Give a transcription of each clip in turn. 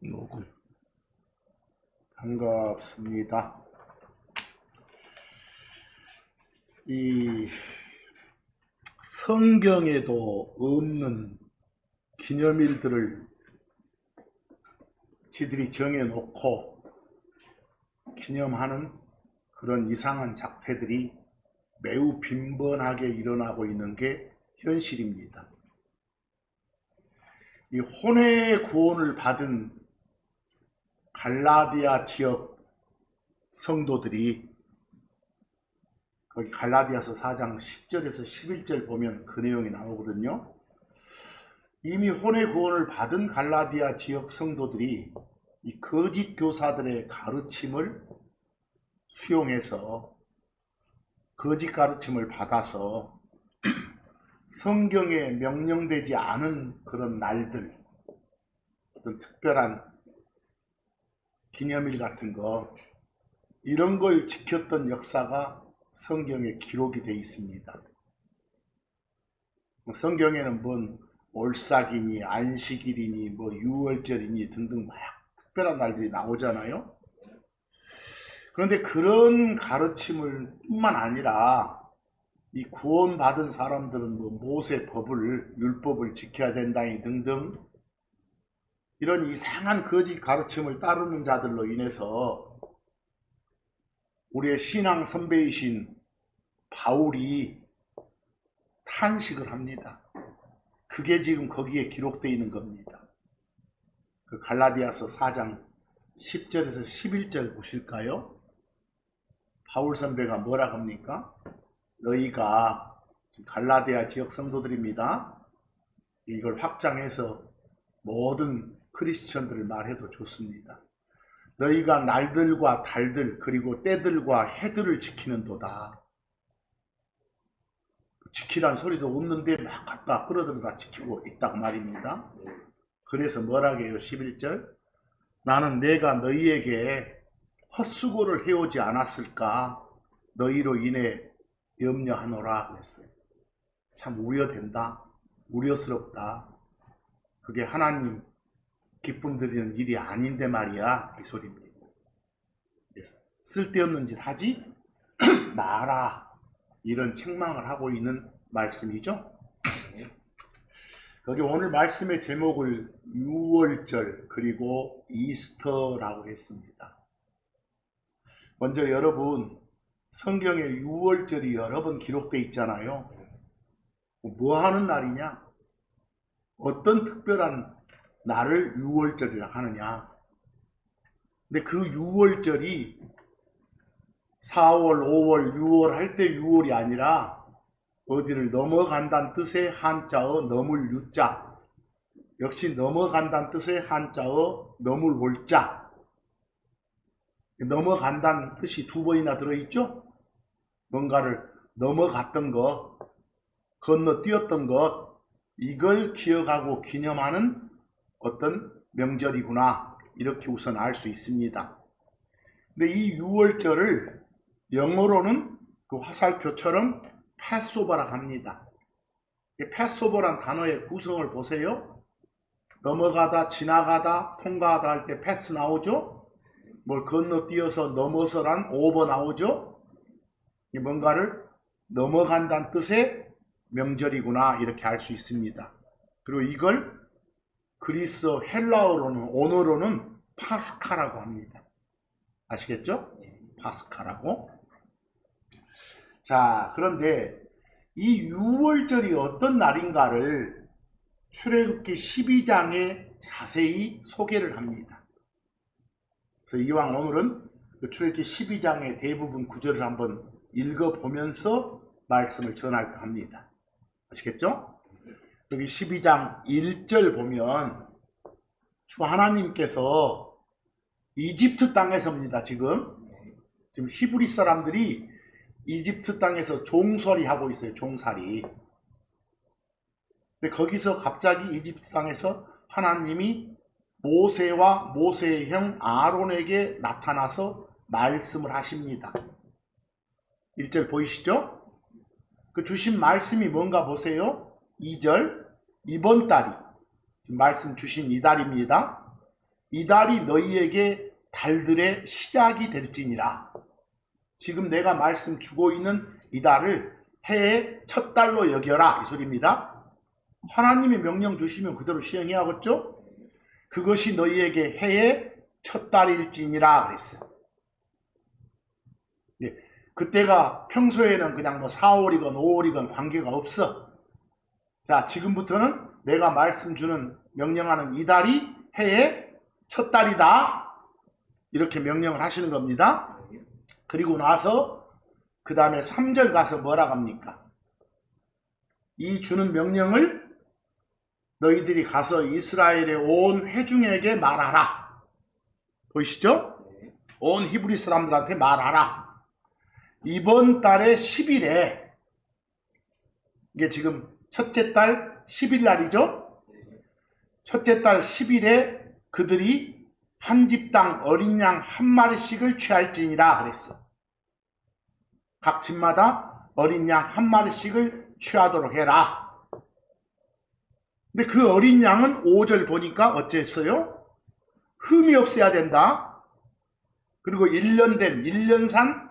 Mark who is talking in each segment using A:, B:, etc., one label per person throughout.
A: 녹음. 반갑습니다. 이 성경에도 없는 기념일들을 지들이 정해놓고 기념하는 그런 이상한 작태들이 매우 빈번하게 일어나고 있는 게 현실입니다. 이 혼의 구원을 받은 갈라디아 지역 성도들이 거기 갈라디아서 4장 10절에서 11절 보면 그 내용이 나오거든요. 이미 혼의 구원을 받은 갈라디아 지역 성도들이 이 거짓 교사들의 가르침을 수용해서 거짓 가르침을 받아서 성경에 명령되지 않은 그런 날들, 어떤 특별한 기념일 같은 거, 이런 걸 지켰던 역사가 성경에 기록이 되어 있습니다. 성경에는 뭔 올삭이니 안식일이니 뭐 유월절이니 등등 막 특별한 날들이 나오잖아요. 그런데 그런 가르침을 뿐만 아니라 이 구원받은 사람들은 뭐 모세 법을 율법을 지켜야 된다니 등등 이런 이상한 거짓 가르침을 따르는 자들로 인해서 우리의 신앙 선배이신 바울이 탄식을 합니다. 그게 지금 거기에 기록되어 있는 겁니다. 그 갈라디아서 4장 10절에서 11절 보실까요? 바울 선배가 뭐라 합니까? 너희가, 갈라디아 지역 성도들입니다. 이걸 확장해서 모든 크리스천들을 말해도 좋습니다. 너희가 날들과 달들 그리고 때들과 해들을 지키는도다. 지키란 소리도 없는데 막 갖다 끌어들여다 지키고 있다고 말입니다. 그래서 뭐라고 해요? 11절 나는 내가 너희에게 헛수고를 해오지 않았을까 너희로 인해 염려하노라 그랬어요. 참 우려된다. 우려스럽다. 그게 하나님 기쁨 드리는 일이 아닌데 말이야. 이 소리입니다. 쓸데없는 짓 하지 마라. 이런 책망을 하고 있는 말씀이죠. 여기 오늘 말씀의 제목을 유월절 그리고 이스터라고 했습니다. 먼저 여러분 성경에 유월절이 여러 번 기록되어 있잖아요. 뭐 하는 날이냐? 어떤 특별한 날을 유월절이라 하느냐? 근데 그 유월절이 4월, 5월, 6월 할 때 6월이 아니라 어디를 넘어간다는 뜻의 한자어 넘을 유자, 역시 넘어간다는 뜻의 한자어 넘을 월자, 넘어간다는 뜻이 두 번이나 들어있죠. 뭔가를 넘어갔던 것, 건너뛰었던 것, 이걸 기억하고 기념하는 어떤 명절이구나, 이렇게 우선 알 수 있습니다. 근데 이 6월절을 영어로는 그 화살표처럼 패스오버라고 합니다. 패스오버란 단어의 구성을 보세요. 넘어가다, 지나가다, 통과하다 할 때 패스 나오죠. 뭘 건너뛰어서 넘어서란 오버 나오죠. 뭔가를 넘어간다는 뜻의 명절이구나, 이렇게 알 수 있습니다. 그리고 이걸 그리스 헬라어로는, 언어로는 파스카라고 합니다. 아시겠죠? 파스카라고. 자, 그런데 이 6월절이 어떤 날인가를 출애굽기 12장에 자세히 소개를 합니다. 그래서 이왕 오늘은 그 출애굽기 12장의 대부분 구절을 한번 읽어보면서 말씀을 전할까 합니다. 아시겠죠? 여기 12장 1절 보면 주 하나님께서 이집트 땅에서입니다. 지금 히브리 사람들이 이집트 땅에서 종살이 하고 있어요. 종살이. 근데 거기서 갑자기 이집트 땅에서 하나님이 모세와 모세의 형 아론에게 나타나서 말씀을 하십니다. 1절 보이시죠? 그 주신 말씀이 뭔가 보세요. 2절 이번 달이 지금 말씀 주신 이 달입니다. 이달이 너희에게 달들의 시작이 될지니라. 지금 내가 말씀 주고 있는 이달을 해의 첫 달로 여겨라 이 소리입니다. 하나님이 명령 주시면 그대로 시행해야겠죠? 그것이 너희에게 해의 첫 달일지니라 그랬어. 예, 그때가 평소에는 그냥 뭐 4월이건 5월이건 관계가 없어. 자, 지금부터는 내가 말씀 주는 명령하는 이달이 해의 첫 달이다. 이렇게 명령을 하시는 겁니다. 그리고 나서 그 다음에 3절 가서 뭐라 합니까? 이 주는 명령을 너희들이 가서 이스라엘의 온 회중에게 말하라. 보이시죠? 온 히브리 사람들한테 말하라. 이번 달의 10일에 이게 지금 첫째 달 10일 날이죠? 첫째 달 10일에 그들이 한 집당 어린 양 한 마리씩을 취할지니라 그랬어. 각 집마다 어린 양 한 마리씩을 취하도록 해라. 근데 그 어린 양은 5절 보니까 어쨌어요? 흠이 없어야 된다. 그리고 1년 된 1년산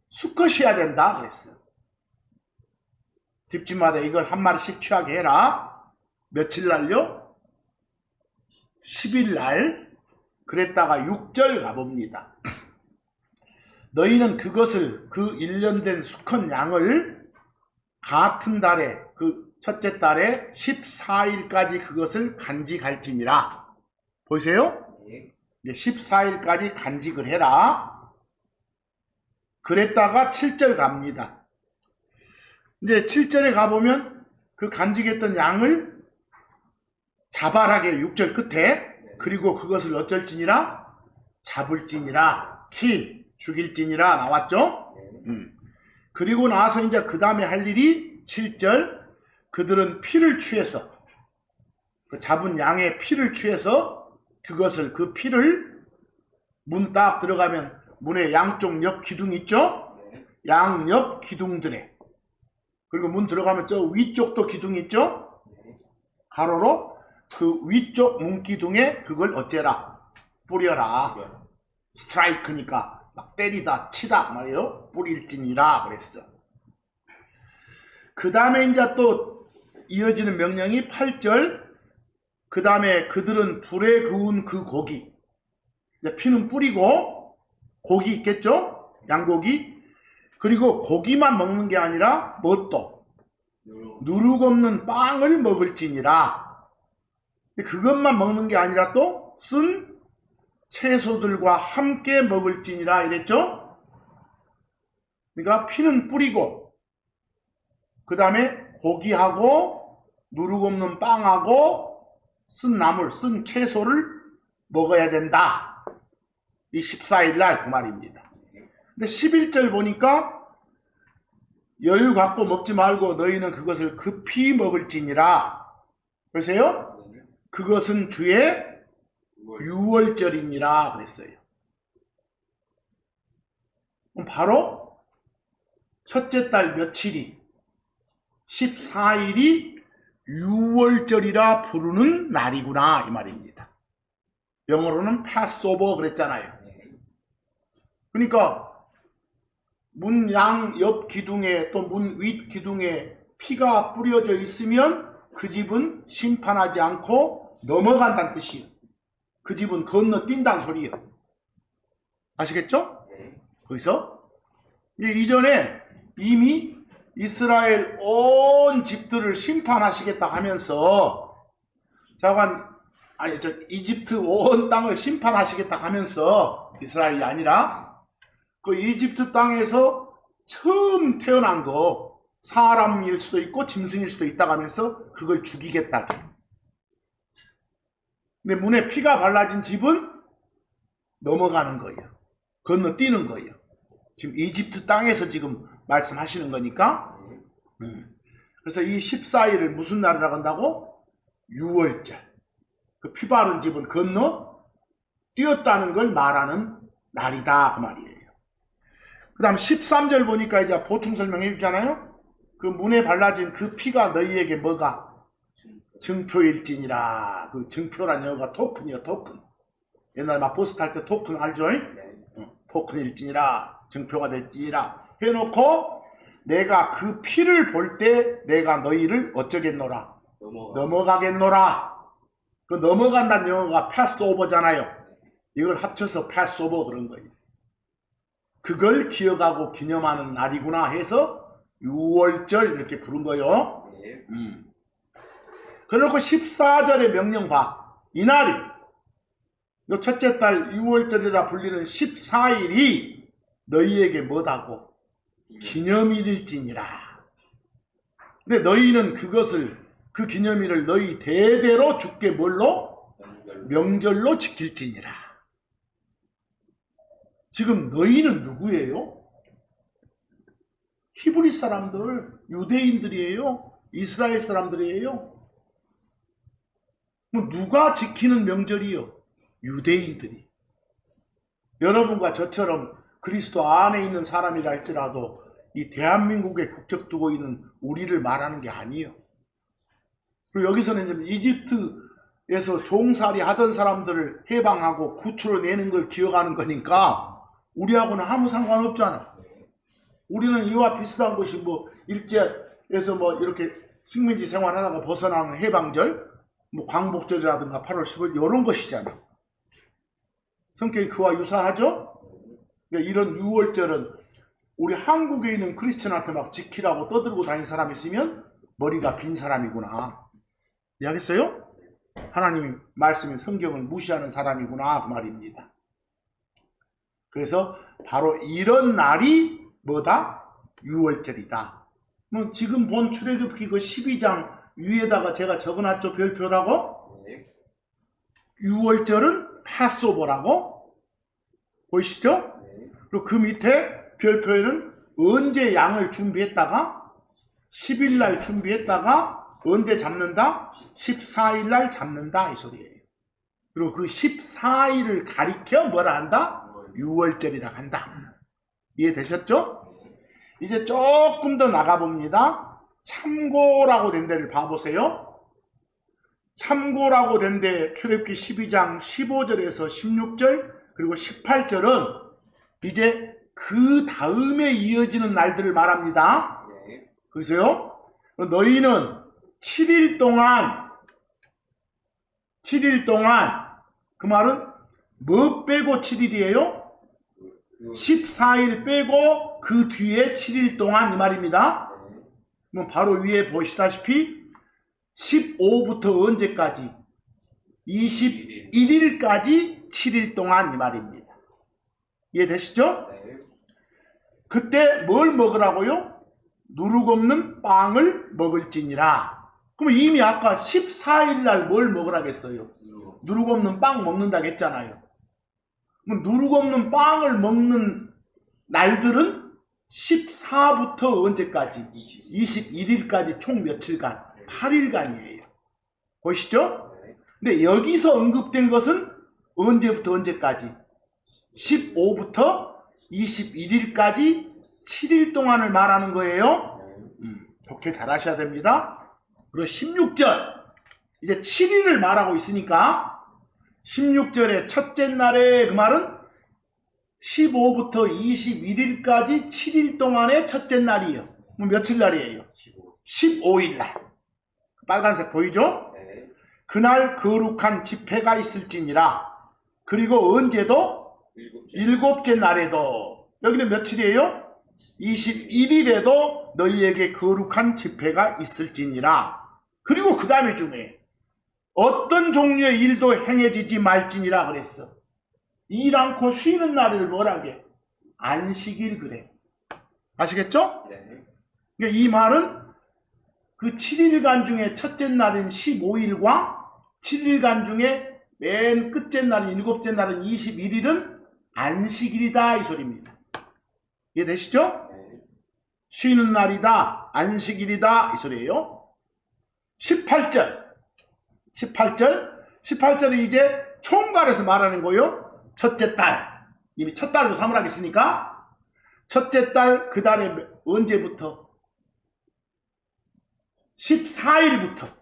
A: 수컷이어야 된다 그랬어. 집집마다 이걸 한 마리씩 취하게 해라. 며칠 날요? 10일 날. 그랬다가 6절 가봅니다. 너희는 그것을 그 1년 된 수컷 양을 같은 달에 그 첫째 달에 14일까지 그것을 간직할지니라. 보이세요? 14일까지 간직을 해라. 그랬다가 7절 갑니다. 이제 7절에 가보면 그 간직했던 양을 자발하게 6절 끝에 그리고 그것을 어쩔지니라 잡을지니라 킬 죽일지니라 나왔죠? 그리고 나서 이제 그 다음에 할 일이 7절 그들은 피를 취해서 그 잡은 양의 피를 취해서 그것을 그 피를 문 딱 들어가면 문의 양쪽 옆 기둥 있죠? 양 옆 기둥들에 그리고 문 들어가면 저 위쪽도 기둥 있죠? 가로로 그 위쪽 문기둥에 그걸 어째라 뿌려라. 스트라이크니까 막 때리다 치다 말이에요. 뿌릴지니라 그랬어. 그 다음에 이제 또 이어지는 명령이 8절 그 다음에 그들은 불에 구운 그 고기 피는 뿌리고 고기 있겠죠? 양고기 그리고 고기만 먹는 게 아니라 뭣도 누룩 없는 빵을 먹을지니라. 그것만 먹는 게 아니라 또 쓴 채소들과 함께 먹을지니라 이랬죠? 그러니까 피는 뿌리고 그 다음에 고기하고 누룩 없는 빵하고 쓴 나물, 쓴 채소를 먹어야 된다. 이 14일 날 그 말입니다. 근데 11절 보니까 여유 갖고 먹지 말고 너희는 그것을 급히 먹을지니라. 보세요? 그것은 주의 유월절이니라 그랬어요. 그럼 바로 첫째 달 며칠이 14일이 유월절이라 부르는 날이구나 이 말입니다. 영어로는 패스오버 그랬잖아요. 그러니까 문 양 옆 기둥에 또 문 윗 기둥에 피가 뿌려져 있으면 그 집은 심판하지 않고 넘어간다는 뜻이에요. 그 집은 건너뛴다는 소리예요. 아시겠죠? 거기서 이전에 이미 이스라엘 온 집들을 심판하시겠다 하면서 이집트 온 땅을 심판하시겠다 하면서 이스라엘이 아니라 그 이집트 땅에서 처음 태어난 거 사람일 수도 있고 짐승일 수도 있다고 하면서 그걸 죽이겠다. 근데 문에 피가 발라진 집은 넘어가는 거예요. 건너뛰는 거예요. 지금 이집트 땅에서 지금 말씀하시는 거니까. 그래서 이 14일을 무슨 날이라고 한다고? 유월절. 그 피 바른 집은 건너 뛰었다는 걸 말하는 날이다 그 말이에요. 그 다음 13절 보니까 이제 보충 설명해 주잖아요. 그 문에 발라진 그 피가 너희에게 뭐가? 증표일지니라. 그 증표란 영어가 토큰이요 토큰. 옛날에 막 버스 탈 때 토큰 알죠? 토큰일지니라 증표가 될지니라 해놓고 내가 그 피를 볼 때 내가 너희를 어쩌겠노라 넘어가겠노라. 그 넘어간다는 영어가 패스오버잖아요. 이걸 합쳐서 패스오버 그런 거예요. 그걸 기억하고 기념하는 날이구나 해서 유월절 이렇게 부른 거예요. 그래놓고 14절의 명령 봐. 이날이 요 첫째 달 유월절이라 불리는 14일이 너희에게 뭐다고? 기념일일지니라. 근데 너희는 그것을 그 기념일을 너희 대대로 주께 뭘로? 명절로 지킬지니라. 지금 너희는 누구예요? 히브리 사람들, 유대인들이에요? 이스라엘 사람들이에요? 뭐 누가 지키는 명절이요? 유대인들이. 여러분과 저처럼 그리스도 안에 있는 사람이라 할지라도 이 대한민국에 국적 두고 있는 우리를 말하는 게 아니에요. 그리고 여기서는 이집트에서 종살이 하던 사람들을 해방하고 구출을 내는 걸 기억하는 거니까 우리하고는 아무 상관없잖아. 우리는 이와 비슷한 것이 뭐 일제에서 뭐 이렇게 식민지 생활하다가 벗어나는 해방절, 뭐 광복절이라든가 8월 10일 이런 것이잖아. 성격이 그와 유사하죠? 그러니까 이런 6월절은 우리 한국에 있는 크리스천한테 막 지키라고 떠들고 다니는 사람이 있으면 머리가 빈 사람이구나. 이해하겠어요? 하나님이 말씀인 성경을 무시하는 사람이구나 그 말입니다. 그래서 바로 이런 날이 뭐다? 6월절이다. 뭐 지금 본 출애굽기 그 12장 위에다가 제가 적어놨죠. 별표라고. 6월절은 패스오버라고 보이시죠? 그리고 그 밑에 별표에는 언제 양을 준비했다가 10일날 준비했다가 언제 잡는다? 14일날 잡는다 이 소리예요. 그리고 그 14일을 가리켜 뭐라 한다? 6월절이라 한다. 이해되셨죠? 이제 조금 더 나가봅니다. 참고라고 된 데를 봐보세요. 참고라고 된 데 출애굽기 12장 15절에서 16절 그리고 18절은 이제 그 다음에 이어지는 날들을 말합니다. 그래서요 너희는 7일 동안 그 말은 뭐 빼고 7일이에요? 14일 빼고 그 뒤에 7일 동안 이 말입니다. 그럼 바로 위에 보시다시피 15부터 언제까지? 21일까지 7일 동안 이 말입니다. 이해되시죠? 그때 뭘 먹으라고요? 누룩 없는 빵을 먹을지니라. 그럼 이미 아까 14일날 뭘 먹으라겠어요? 누룩 없는 빵 먹는다고 했잖아요. 그럼 누룩 없는 빵을 먹는 날들은 14부터 언제까지? 21일까지 총 며칠간? 8일간이에요. 보시죠? 근데 여기서 언급된 것은 언제부터 언제까지? 15부터 21일까지 7일 동안을 말하는 거예요. 좋게 잘 하셔야 됩니다. 그리고 16절 이제 7일을 말하고 있으니까 16절의 첫째 날에 그 말은 15부터 21일까지 7일 동안의 첫째 날이에요. 며칠 날이에요? 15일 날. 빨간색 보이죠? 그날 거룩한 집회가 있을지니라. 그리고 언제도? 일곱째 날에도. 여기는 며칠이에요? 21일에도 너희에게 거룩한 집회가 있을지니라. 그리고 그 다음에 중에 어떤 종류의 일도 행해지지 말지니라 그랬어. 일 않고 쉬는 날을 뭐라게? 안식일 그래. 아시겠죠? 그러니까 이 말은 그 7일간 중에 첫째 날인 15일과 7일간 중에 맨 끝째 날인 일곱째 날인 21일은 안식일이다 이 소리입니다. 이해되시죠? 쉬는 날이다, 안식일이다 이 소리예요. 18절이 이제 총괄해서 말하는 거예요. 첫째 달, 이미 첫 달로 삼으라겠으니까 첫째 달 그 달에 언제부터? 14일부터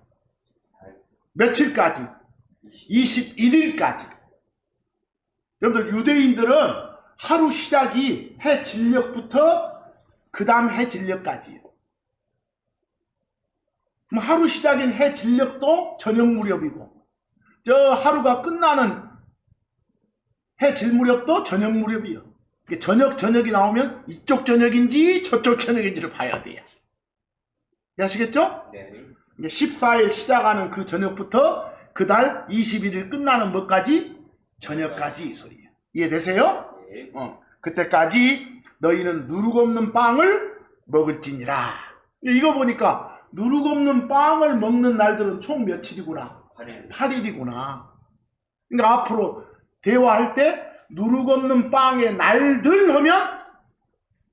A: 며칠까지? 21일까지. 여러분들 유대인들은 하루 시작이 해 진력부터 그 다음 해 진력까지예요. 그럼 하루 시작인 해 진력도 저녁 무렵이고 저 하루가 끝나는 해 질 무렵도 저녁 무렵이요. 저녁이 나오면 이쪽 저녁인지 저쪽 저녁인지를 봐야 돼요. 아시겠죠?
B: 네.
A: 14일 시작하는 그 저녁부터 그달 21일 끝나는 뭐까지? 저녁까지 이 소리예요. 이해되세요?
B: 네.
A: 그때까지 너희는 누룩 없는 빵을 먹을지니라. 이거 보니까 누룩 없는 빵을 먹는 날들은 총 며칠이구나? 8일이구나. 그러니까 앞으로 대화할 때 누룩 없는 빵의 날들 하면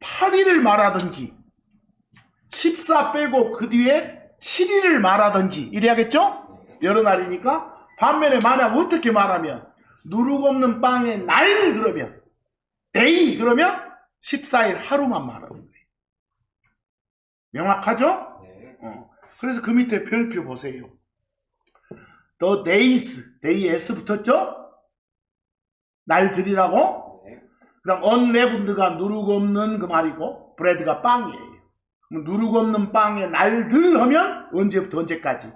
A: 8일을 말하든지 14 빼고 그 뒤에 7일을 말하든지 이래야겠죠? 여러 날이니까. 반면에 만약 어떻게 말하면 누룩 없는 빵의 날 그러면 데이 그러면 14일 하루만 말하는 거예요. 명확하죠?
B: 네.
A: 그래서 그 밑에 별표 보세요. The days, day S 붙었죠? 날들이라고.
B: 네.
A: 그 다음 unleavened가 누룩 없는 그 말이고 bread가 빵이에요. 누룩 없는 빵의 날들 하면 언제부터 언제까지?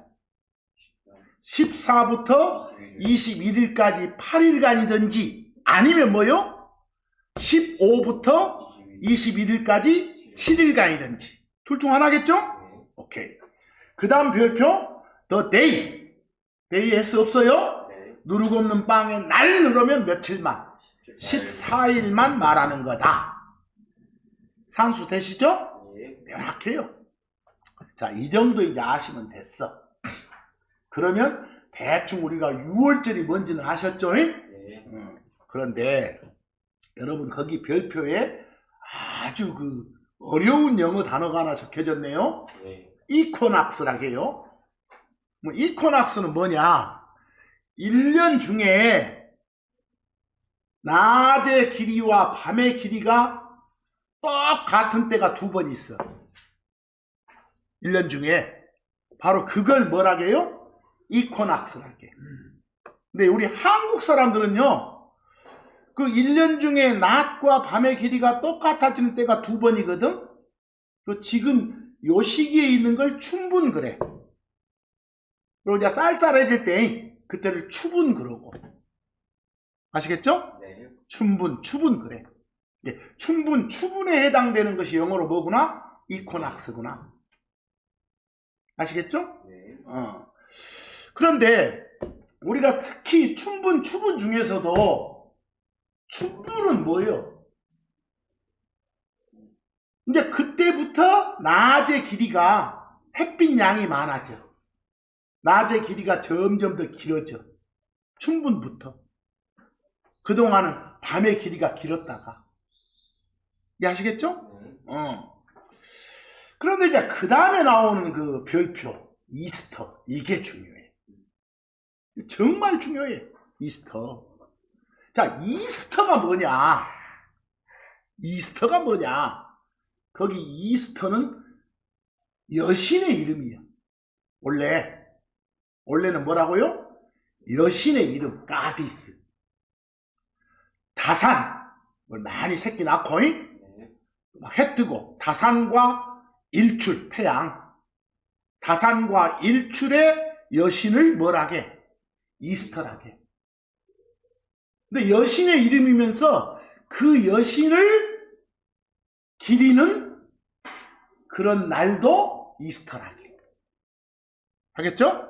A: 14부터 21일까지 8일간이든지 아니면 뭐요? 15부터 21일까지 7일간이든지 둘 중 하나겠죠? 오케이. 그 다음 별표 the day. day S 없어요?
B: 네.
A: 누룩 없는 빵의 날 그러면 며칠만? 14일만 말하는 거다. 산수 되시죠?
B: 네.
A: 명확해요. 자, 이 정도 이제 아시면 됐어. 그러면 대충 우리가 6월절이 뭔지는 아셨죠?
B: 네.
A: 그런데 여러분 거기 별표에 아주 그 어려운 영어 단어가 하나 적혀졌네요.
B: 네.
A: 이코낙스라고 해요. 뭐 이코낙스는 뭐냐? 1년 중에 낮의 길이와 밤의 길이가 똑같은 때가 2번 있어. 1년 중에. 바로 그걸 뭐라고 해요? 이코낙스라고 해요. 근데 우리 한국 사람들은요. 그 1년 중에 낮과 밤의 길이가 똑같아지는 때가 2번이거든. 그리고 지금 요 시기에 있는 걸 춘분 그래. 그리고 이제 쌀쌀해질 때 그때를 추분 그러고. 아시겠죠?
B: 네.
A: 추분 그래. 추분에 해당되는 것이 영어로 뭐구나? 이코낙스구나. 아시겠죠?
B: 네.
A: 그런데 우리가 특히 추분 중에서도 춘분은 뭐예요? 이제 그때부터 낮의 길이가 햇빛 양이 많아져. 낮의 길이가 점점 더 길어져. 춘분부터. 그동안은 밤의 길이가 길었다가. 아시겠죠? 그런데 이제 그 다음에 나오는 그 별표 이스터 이게 중요해. 정말 중요해. 이스터. 자, 이스터가 뭐냐? 이스터가 뭐냐? 거기 이스터는 여신의 이름이에요. 원래는 뭐라고요? 여신의 이름, 가디스. 다산, 많이 새끼 낳고, 해 뜨고, 다산과 일출, 태양. 다산과 일출의 여신을 뭐라게? 이스터라게. 근데 여신의 이름이면서 그 여신을 기리는 그런 날도 이스터라게. 하겠죠?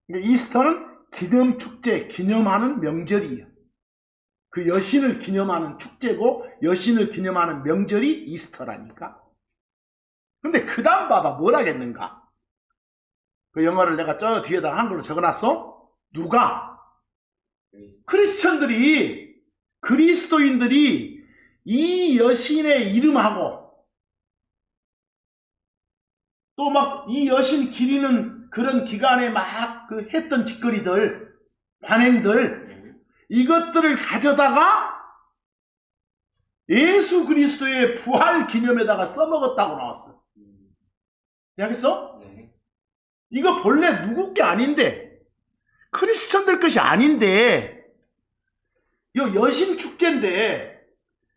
A: 그러니까 이스터는 기념 축제, 기념하는 명절이에요. 그 여신을 기념하는 축제고 여신을 기념하는 명절이 이스터라니까. 근데 그 다음 봐봐 뭐라겠는가? 그 영어를 내가 저 뒤에다 한글로 적어놨어. 누가? 크리스천들이 그리스도인들이 이 여신의 이름하고 또 막 이 여신 기리는 그런 기간에 막 그 했던 짓거리들, 관행들 이것들을 가져다가 예수 그리스도의 부활 기념에다가 써먹었다고 나왔어. 알겠어? 이거 본래 누구 게 아닌데 크리스천들 것이 아닌데 요 여심축제인데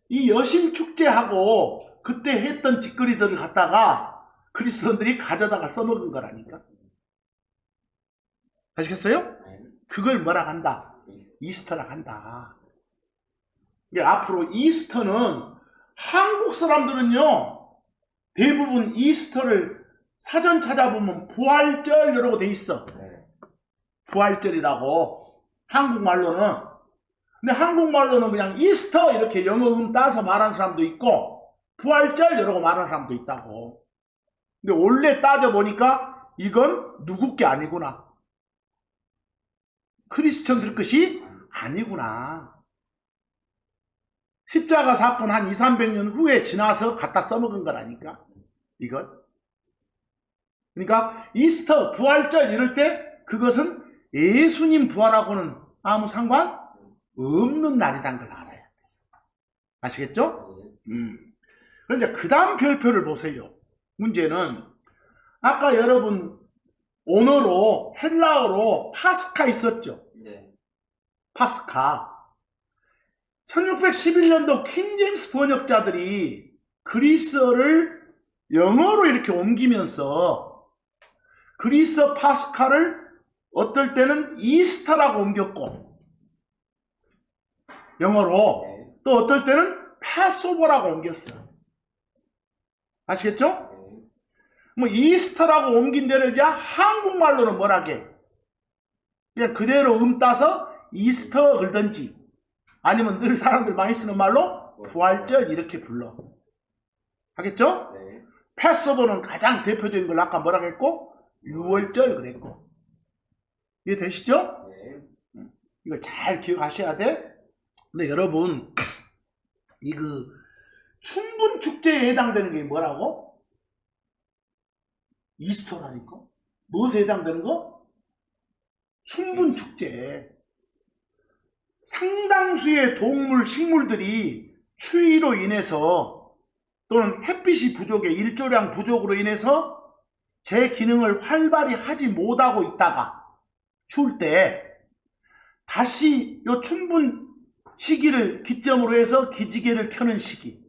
A: 이 여심축제하고 그때 했던 짓거리들을 갖다가 그리스도인들이 가져다가 써먹은 거라니까. 아시겠어요? 그걸 뭐라 한다? 이스터라 한다. 앞으로 이스터는 한국 사람들은요, 대부분 이스터를 사전 찾아보면 부활절 이러고 돼 있어. 부활절이라고 한국말로는. 근데 한국말로는 그냥 이스터 이렇게 영어 따서 말하는 사람도 있고 부활절 이러고 말하는 사람도 있다고. 근데 원래 따져보니까 이건 누구 게 아니구나. 크리스천들 것이 아니구나. 십자가 사건 한 200~300년 후에 지나서 갖다 써먹은 거라니까. 이걸. 그러니까 이스터, 부활절 이럴 때 그것은 예수님 부활하고는 아무 상관 없는 날이란 걸 알아야 돼요. 아시겠죠? 그런데 그 다음 별표를 보세요. 문제는 아까 여러분 언어로 헬라어로 파스카 있었죠? 파스카. 1611년도 킹제임스 번역자들이 그리스어를 영어로 이렇게 옮기면서 그리스어 파스카를 어떨 때는 이스터라고 옮겼고 영어로 또 어떨 때는 패스오버라고 옮겼어. 아시겠죠? 뭐 이스터라고 옮긴 데를 이제 한국말로는 뭐라게? 그냥 그대로 따서 이스터 그러든지 아니면 늘 사람들 많이 쓰는 말로 부활절 이렇게 불러. 하겠죠? 패스오버는 가장 대표적인 걸 아까 뭐라고 했고 유월절 그랬고. 이해되시죠? 이거 잘 기억하셔야 돼. 근데 여러분 이 춘분 축제에 해당되는 게 뭐라고? 이스터라니까. 무엇에 해당되는 거? 춘분 축제. 상당수의 동물, 식물들이 추위로 인해서 또는 햇빛이 부족해 일조량 부족으로 인해서 제 기능을 활발히 하지 못하고 있다가 추울 때 다시 요 춘분 시기를 기점으로 해서 기지개를 켜는 시기,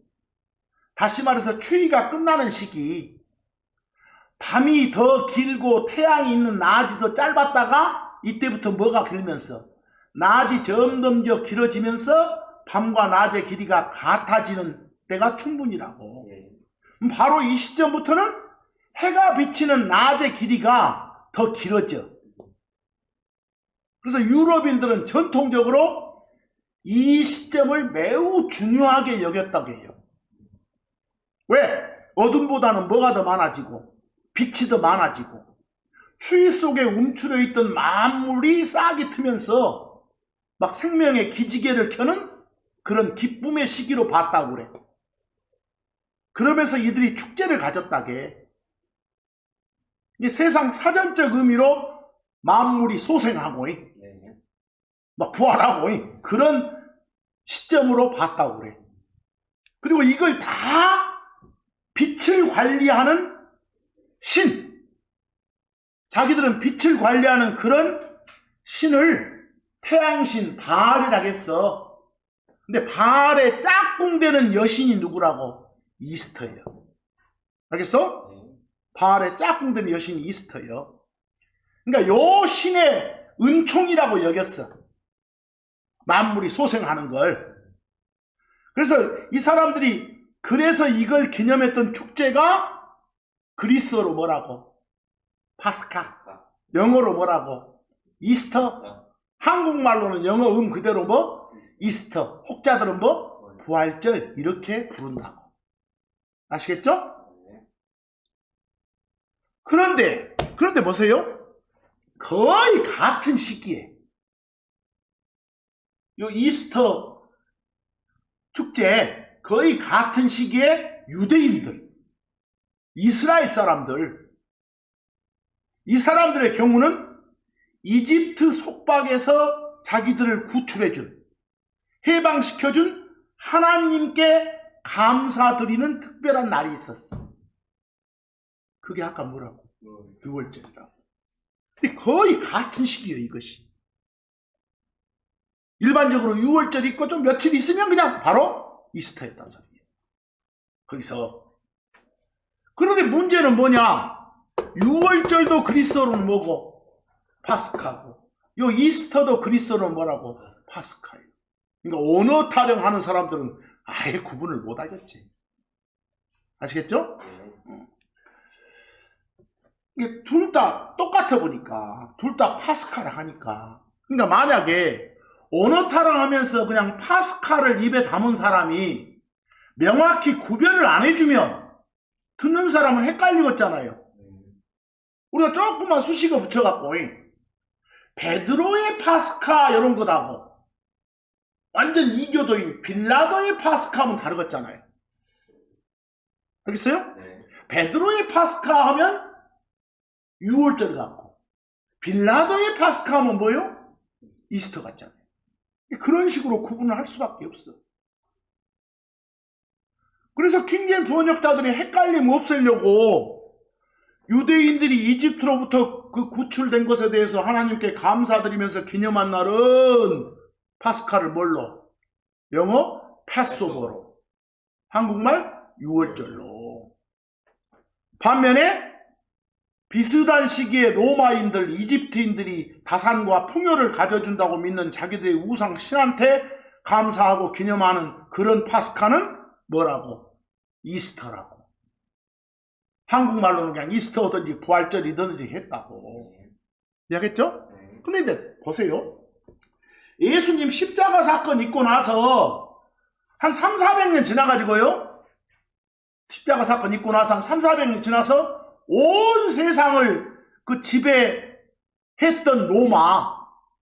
A: 다시 말해서 추위가 끝나는 시기, 밤이 더 길고 태양이 있는 낮이 더 짧았다가 이때부터 뭐가 길면서 낮이 점점 더 길어지면서 밤과 낮의 길이가 같아지는 때가 춘분이라고. 바로 이 시점부터는 해가 비치는 낮의 길이가 더 길어져. 그래서 유럽인들은 전통적으로 이 시점을 매우 중요하게 여겼다고 해요. 왜? 어둠보다는 뭐가 더 많아지고 빛이 더 많아지고 추위 속에 움츠려 있던 만물이 싹이 트면서 막 생명의 기지개를 켜는 그런 기쁨의 시기로 봤다고 그래. 그러면서 이들이 축제를 가졌다게. 이 세상 사전적 의미로 만물이 소생하고 막 부활하고 그런 시점으로 봤다고 그래. 그리고 이걸 다 빛을 관리하는 신, 자기들은 빛을 관리하는 그런 신을 태양신 바알이라고 했어. 근데 바알의 짝꿍되는 여신이 누구라고? 이스터예요. 알겠어? 바알의 짝꿍되는 여신이 이스터예요. 그러니까 요 신의 은총이라고 여겼어. 만물이 소생하는 걸. 그래서 이 사람들이 그래서 이걸 기념했던 축제가 그리스어로 뭐라고? 파스카. 영어로 뭐라고? 이스터. 한국말로는 영어 그대로 뭐? 이스터. 혹자들은 뭐? 부활절 이렇게 부른다고. 아시겠죠? 그런데 보세요. 거의 같은 시기에 요 이스터 축제 거의 같은 시기에 유대인들, 이스라엘 사람들, 이 사람들의 경우는 이집트 속박에서 자기들을 구출해준, 해방시켜준 하나님께 감사드리는 특별한 날이 있었어. 그게 아까 뭐라고? 6월절이라고. 근데 거의 같은 시기예요, 이것이. 일반적으로 6월절 있고 좀 며칠 있으면 그냥 바로 이스터였단 소리예요. 거기서. 그런데 문제는 뭐냐? 6월절도 그리스어로는 뭐고? 파스카고. 요 이스터도 그리스어로는 뭐라고? 파스카예요. 그러니까 언어 타령하는 사람들은 아예 구분을 못 하겠지. 아시겠죠? 이게 둘 다 똑같아 보니까, 둘 다 파스카를 하니까. 그러니까 만약에 언어 타령하면서 그냥 파스카를 입에 담은 사람이 명확히 구별을 안 해주면 듣는 사람은 헷갈리겠잖아요. 우리가 조금만 수식어 붙여갖고 베드로의 파스카 이런 거다고 완전 이교도인 빌라도의 파스카 하면 다르겠잖아요. 알겠어요?
B: 네.
A: 베드로의 파스카 하면 6월절 같고 빌라도의 파스카 하면 뭐요? 이스터 같잖아요. 그런 식으로 구분을 할 수밖에 없어. 그래서 킹제임스 번역자들이 헷갈림 없애려고 유대인들이 이집트로부터 그 구출된 것에 대해서 하나님께 감사드리면서 기념한 날은 파스카를 뭘로? 영어 패스오버로, 한국말 6월절로. 반면에 비슷한 시기에 로마인들, 이집트인들이 다산과 풍요를 가져준다고 믿는 자기들의 우상 신한테 감사하고 기념하는 그런 파스카는 뭐라고? 이스터라고. 한국말로는 그냥 이스터든지 부활절이든지 했다고. 이해하겠죠? 근데 이제 보세요. 예수님 십자가 사건 있고 나서 한 3, 400년 지나가지고요. 십자가 사건 있고 나서 한 3, 400년 지나서 온 세상을 그 지배했던 로마,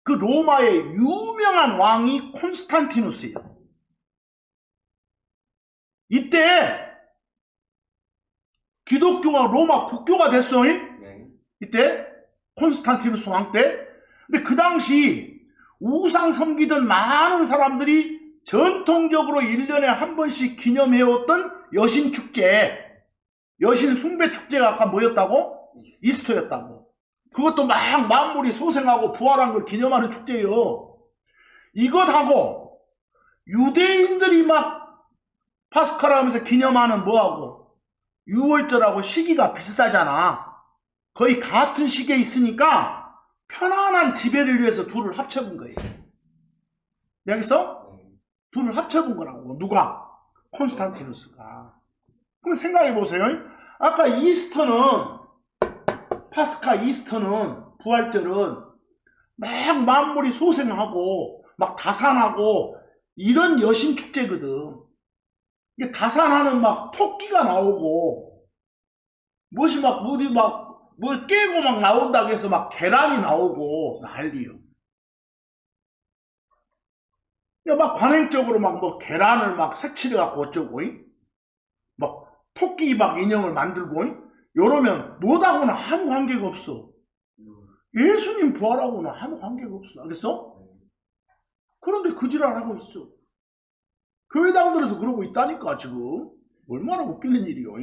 A: 그 로마의 유명한 왕이 콘스탄티누스예요. 이때 기독교가 로마 국교가 됐어. 이때 콘스탄티누스 왕 때. 근데 그 당시 우상 섬기던 많은 사람들이 전통적으로 1년에 한 번씩 기념해왔던 여신축제, 여신 숭배축제가 아까 뭐였다고? 이스터였다고. 그것도 막 만물이 소생하고 부활한 걸 기념하는 축제예요. 이것하고 유대인들이 막 파스카라 하면서 기념하는 뭐하고 6월절하고 시기가 비슷하잖아. 거의 같은 시기에 있으니까 편안한 지배를 위해서 둘을 합쳐본 거예요. 여기서 둘을 합쳐본 거라고. 누가? 콘스탄티누스가. 그럼 생각해 보세요. 아까 이스터는, 파스카 이스터는, 부활절은 막 만물이 소생하고 막 다산하고 이런 여신 축제거든. 이게 다산하는 막 토끼가 나오고 무엇이 막 어디 막 뭐 깨고 막 나온다고 해서 막 계란이 나오고 난리요. 막 관행적으로 막 뭐 계란을 막 색칠해 갖고 어쩌고 막 토끼 막 인형을 만들고 이러면 뭐하고는 아무 관계가 없어. 예수님 부활하고는 아무 관계가 없어. 알겠어? 그런데 그 지랄하고 있어. 교회당들에서 그러고 있다니까 지금. 얼마나 웃기는 일이요.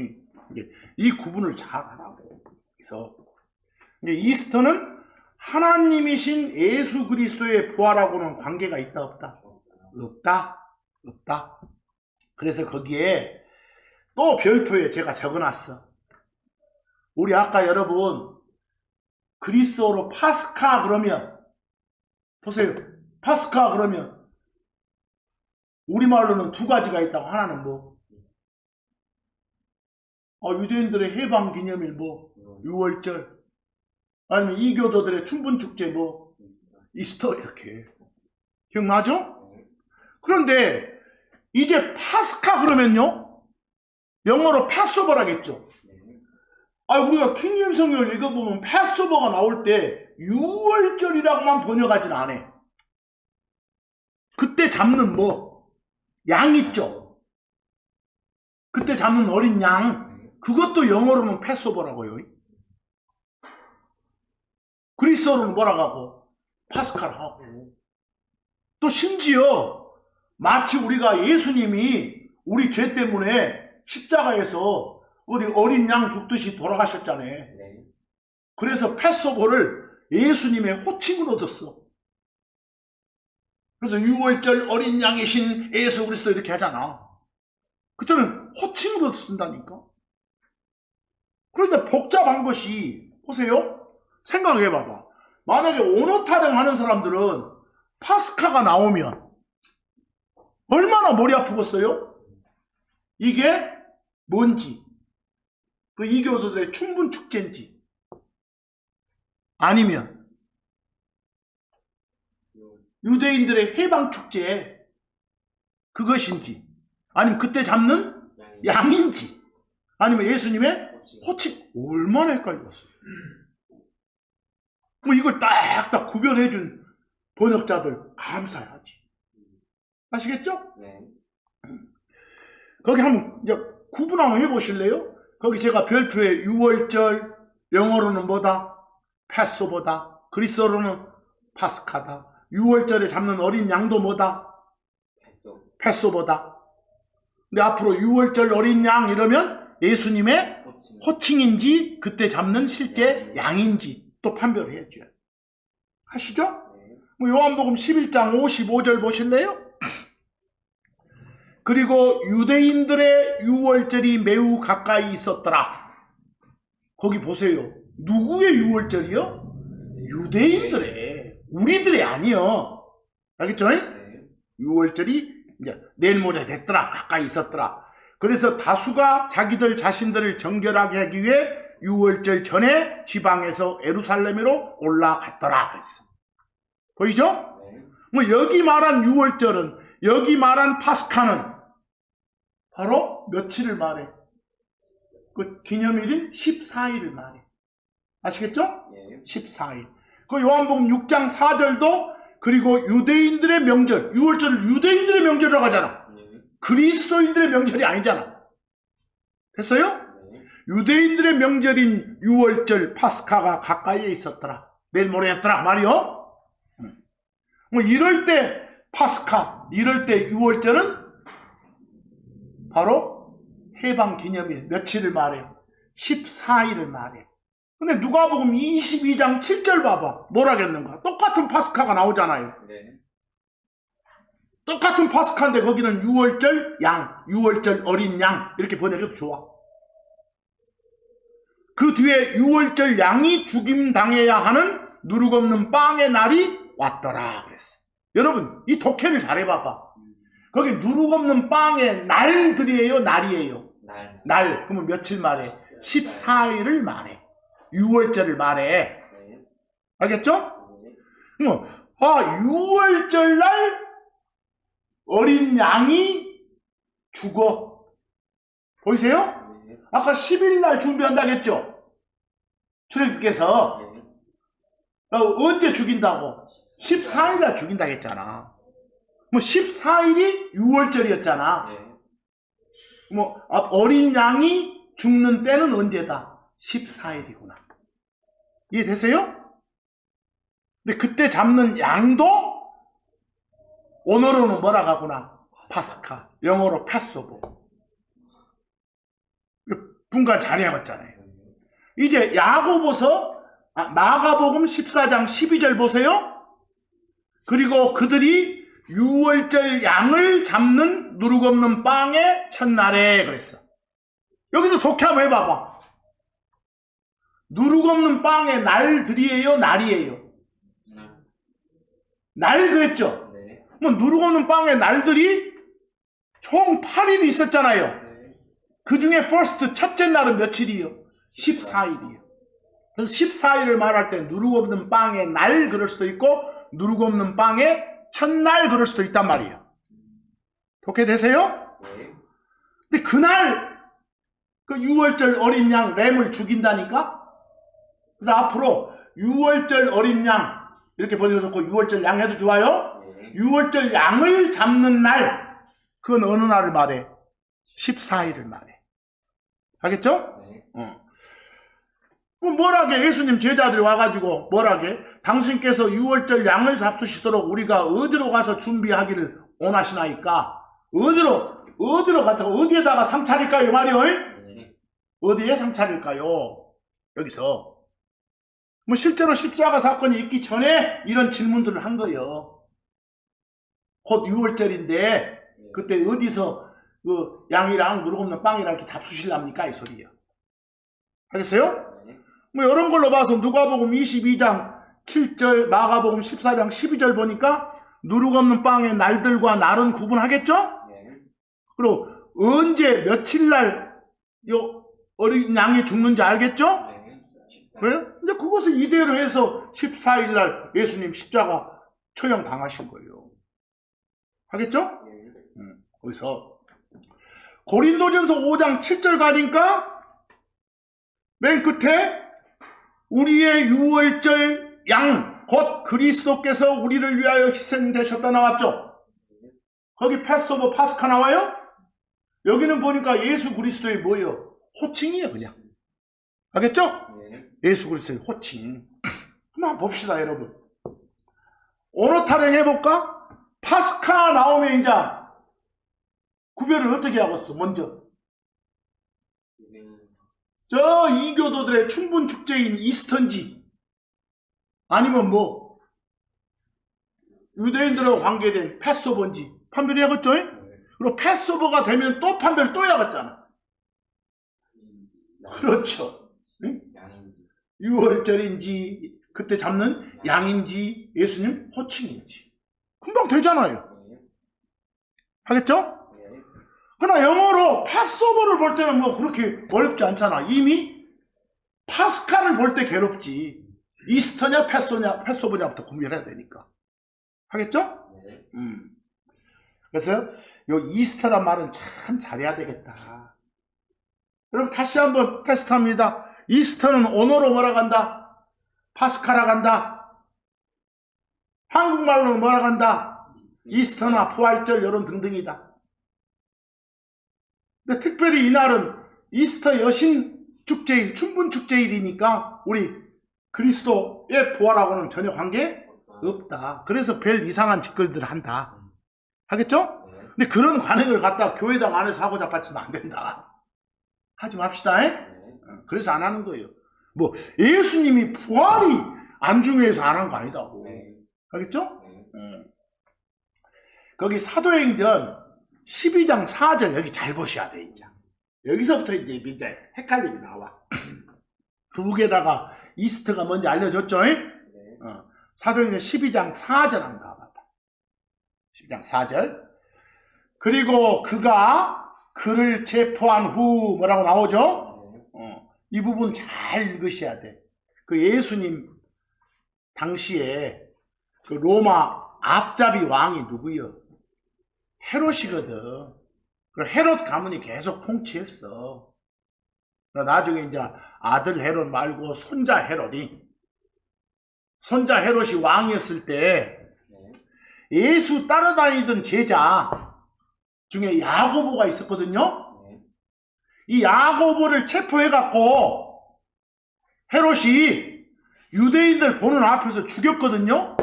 A: 이 구분을 잘 하라고. 그래서 이스터는 하나님이신 예수 그리스도의 부활하고는 관계가 있다 없다? 없다. 없다. 그래서 거기에 또 별표에 제가 적어놨어. 우리 아까 여러분 그리스어로 파스카 그러면 보세요. 파스카 그러면 우리말로는 두 가지가 있다고. 하나는 뭐? 유대인들의 해방기념일 뭐? 6월절. 아니면 이교도들의 춘분축제 뭐? 이스터. 이렇게. 기억나죠? 그런데 이제 파스카 그러면요. 영어로 패스오버라겠죠. 우리가 킹제임스 성경을 읽어보면 패스오버가 나올 때 6월절이라고만 번역하진 않아. 그때 잡는 뭐? 양 있죠. 그때 잡는 어린 양. 그것도 영어로는 패스오버라고요. 그리스어로는 뭐라고 하고? 파스카를 하고. 또 심지어 마치 우리가 예수님이 우리 죄 때문에 십자가에서 어디 어린 양 죽듯이 돌아가셨잖아요. 그래서 패스오버를 예수님의 호칭으로 뒀어. 그래서 6월절 어린 양이신 예수 그리스도 이렇게 하잖아. 그때는 호칭으로 쓴다니까. 그런데 복잡한 것이, 보세요. 생각해 봐봐. 만약에 언어 타령하는 사람들은 파스카가 나오면 얼마나 머리 아프겠어요? 이게 뭔지, 그 이교도들의 충분 축제인지, 아니면 유대인들의 해방 축제 그것인지, 아니면 그때 잡는 양인지, 아니면 예수님의 호칭, 얼마나 헷갈렸어요. 뭐 이걸 딱딱 구별해준 번역자들 감사해야지. 아시겠죠?
B: 네.
A: 거기 한번 이제 구분 한번 해보실래요? 거기 제가 별표에 6월절, 영어로는 뭐다? 패소보다. 그리스어로는 파스카다. 6월절에 잡는 어린 양도 뭐다? 패소보다. 근데 앞으로 6월절 어린 양 이러면 예수님의 호칭인지 그때 잡는 실제 양인지 또 판별을 해줘요. 하시죠? 뭐 요한복음 11장 55절 보실래요? 그리고 유대인들의 6월절이 매우 가까이 있었더라. 거기 보세요. 누구의 6월절이요? 유대인들의, 우리들의 아니요. 알겠죠? 6월절이 이제 내일 모레 됐더라. 가까이 있었더라. 그래서 다수가 자기들 자신들을 정결하게 하기 위해 6월절 전에 지방에서 예루살렘으로 올라갔더라. 그랬어. 보이죠? 뭐 여기 말한 6월절은, 여기 말한 파스카는 바로 며칠을 말해? 그 기념일인 14일을 말해. 아시겠죠? 14일. 그 요한복음 6장 4절도 그리고 유대인들의 명절, 6월절을 유대인들의 명절이라고 하잖아. 그리스도인들의 명절이 아니잖아. 됐어요? 유대인들의 명절인 6월절 파스카가 가까이에 있었더라. 내일 모레였더라 말이요. 뭐 이럴 때 파스카, 이럴 때 6월절은 바로 해방 기념일 며칠을 말해요? 14일을 말해. 근데 누가복음 22장 7절 봐봐. 뭐라겠는가? 똑같은 파스카가 나오잖아요.
B: 네.
A: 똑같은 파스카인데 거기는 6월절 양, 6월절 어린 양 이렇게 번역해도 좋아. 그 뒤에 6월절 양이 죽임당해야 하는 누룩없는 빵의 날이 왔더라 그랬어. 여러분 이 독해를 잘해봐봐. 거기 누룩없는 빵의 날들이에요? 날이에요? 날. 그러면 며칠 말해? 14일을 말해. 6월절을 말해. 알겠죠? 6월절 날 어린 양이 죽어. 보이세요? 아까 10일 날 준비한다고 했죠? 출애굽께서 언제 죽인다고? 14일 날 죽인다고 했잖아. 뭐 14일이 6월절이었잖아. 뭐 어린 양이 죽는 때는 언제다? 14일이구나. 이해되세요? 근데 그때 잡는 양도 언어로는 뭐라고 하구나? 파스카. 영어로 패소보. 분간 잘해왔잖아요. 이제 야고보서 마가복음 14장 12절 보세요. 그리고 그들이 6월절 양을 잡는 누룩없는 빵의 첫날에 그랬어. 여기도 독해 한번 해봐봐. 누룩없는 빵의 날들이에요? 날이에요? 날 그랬죠? 뭐 누룩없는 빵의 날들이 총 8일이 있었잖아요. 그 중에 first 첫째 날은 며칠이요? 14일이요. 그래서 14일을 말할 때 누룩없는 빵의 날 그럴 수도 있고 누룩없는 빵의 첫날 그럴 수도 있단 말이에요. 그렇게 되세요? 근데 그날 그 6월절 어린 양 램을 죽인다니까? 그래서 앞으로 6월절 어린 양 이렇게 번역해놓고 6월절 양 해도 좋아요? 6월절 양을 잡는 날 그건 어느 날을 말해? 14일을 말해. 알겠죠? 그럼 뭐라게? 예수님 제자들이 와가지고 뭐라게? 당신께서 6월절 양을 잡수시도록 우리가 어디로 가서 준비하기를 원하시나이까? 어디로 가서 어디에다가 상 차릴까요? 말이요? 어디에 상 차릴까요? 여기서. 뭐 실제로 십자가 사건이 있기 전에 이런 질문들을 한 거예요. 곧 6월절인데 그때 어디서 그 양이랑 누룩 없는 빵이랑 이렇게 잡수실랍니까? 이 소리예요. 알겠어요? 뭐 이런 걸로 봐서 누가복음 22장 7절, 마가복음 14장 12절 보니까 누룩 없는 빵의 날들과 날은 구분하겠죠? 그리고 언제 며칠날 요 어린 양이 죽는지 알겠죠? 그래요? 근데 그것을 이대로 해서 14일날 예수님 십자가 처형 당하신 거예요. 하겠죠? 거기서 고린도전서 5장 7절 가니까 맨 끝에 우리의 유월절 양, 곧 그리스도께서 우리를 위하여 희생되셨다 나왔죠? 거기 패스오버 파스카 나와요? 여기는 보니까 예수 그리스도의 뭐예요? 호칭이에요, 그냥. 알겠죠? 예수 그리스도의 호칭. 한번 봅시다, 여러분. 언어 타령 해볼까? 파스카 나오면 이제 구별을 어떻게 하겠어, 먼저? 저 이교도들의 춘분 축제인 이스터인지 아니면 뭐 유대인들하고 관계된 패스오버인지 판별해야겠죠? 그리고 패스오버가 되면 또 판별 또 해야겠잖아. 그렇죠. 응? 6월절인지 그때 잡는 양인지 예수님 호칭인지 금방 되잖아요. 하겠죠? 그러나 영어로 패스오버를 볼 때는 뭐 그렇게 어렵지 않잖아. 이미 파스카를 볼 때 괴롭지. 이스터냐 패스오버냐부터 구별해야 되니까. 하겠죠? 그래서 요 이스터란 말은 참 잘해야 되겠다. 그럼 다시 한번 테스트합니다. 이스터는 언어로 뭐라 간다? 파스카라 간다. 한국말로는 뭐라 간다? 이스터나 부활절 이런 등등이다. 근데 특별히 이날은 이스터 여신 축제일, 춘분 축제일이니까 우리 그리스도의 부활하고는 전혀 관계 없다. 그래서 별 이상한 짓거리들을 한다. 하겠죠? 근데 그런 관행을 갖다 교회당 안에서 하고 자빠지면 안 된다. 하지 맙시다. 그래서 안 하는 거예요. 뭐 예수님이 부활이 안 중요해서 안 한 거 아니다고. 알겠죠? 거기 사도행전 12장 4절 여기 잘 보셔야 돼. 이제 여기서부터 이제 헷갈림이 나와. 북에다가 이스트가 뭔지 알려줬죠? 사도행전 12장 4절 한번 봐봐. 12장 4절. 그리고 그가 그를 체포한 후 뭐라고 나오죠? 이 부분 잘 읽으셔야 돼. 그 예수님 당시에 그 로마 앞잡이 왕이 누구요? 헤롯이거든. 그리고 헤롯 가문이 계속 통치했어. 나중에 이제 아들 헤롯 말고 손자 헤롯이 왕이었을 때 예수 따라다니던 제자 중에 야고보가 있었거든요. 이 야고보를 체포해갖고 헤롯이 유대인들 보는 앞에서 죽였거든요.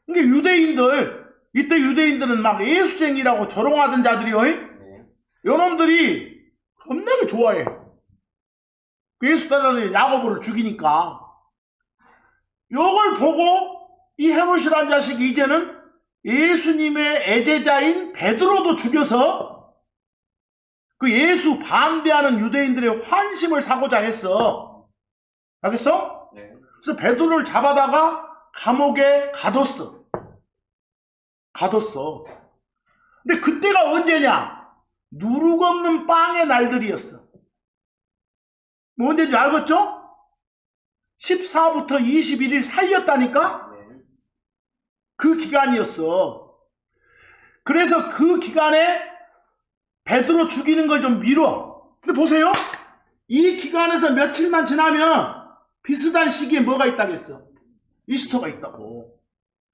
A: 그러니까 이때 유대인들은 막 예수쟁이라고 조롱하던 자들이요. 요놈들이 겁나게 좋아해. 예수 따라다니는 야고보를 죽이니까. 요걸 보고 이 헤롯이라는 자식이 이제는 예수님의 애제자인 베드로도 죽여서 그 예수 반대하는 유대인들의 환심을 사고자 했어. 알겠어? 그래서 베드로를 잡아다가 감옥에 가뒀어. 근데 그때가 언제냐? 누룩 없는 빵의 날들이었어. 뭐 언제인지 알겠죠? 14부터 21일 사이였다니까? 그 기간이었어. 그래서 그 기간에 베드로 죽이는 걸 좀 미뤄. 근데 보세요. 이 기간에서 며칠만 지나면 비슷한 시기에 뭐가 있다겠어? 이스터가 있다고.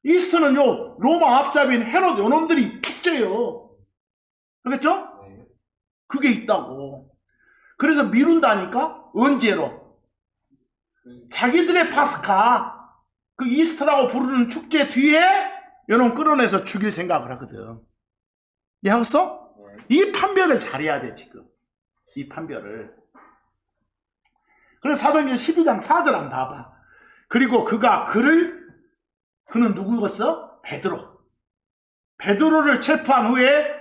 A: 이스터는 로마 앞잡이인 헤롯 요놈들이 축제예요. 알겠죠? 그게 있다고. 그래서 미룬다니까? 언제로? 자기들의 파스카, 그 이스터라고 부르는 축제 뒤에 요놈 끌어내서 죽일 생각을 하거든. 이해하겠어? 이 판별을 잘해야 돼, 지금. 이 판별을. 그래서 사도행전 12장 4절 한번 봐봐. 그리고 그는 누구였어? 베드로. 베드로를 체포한 후에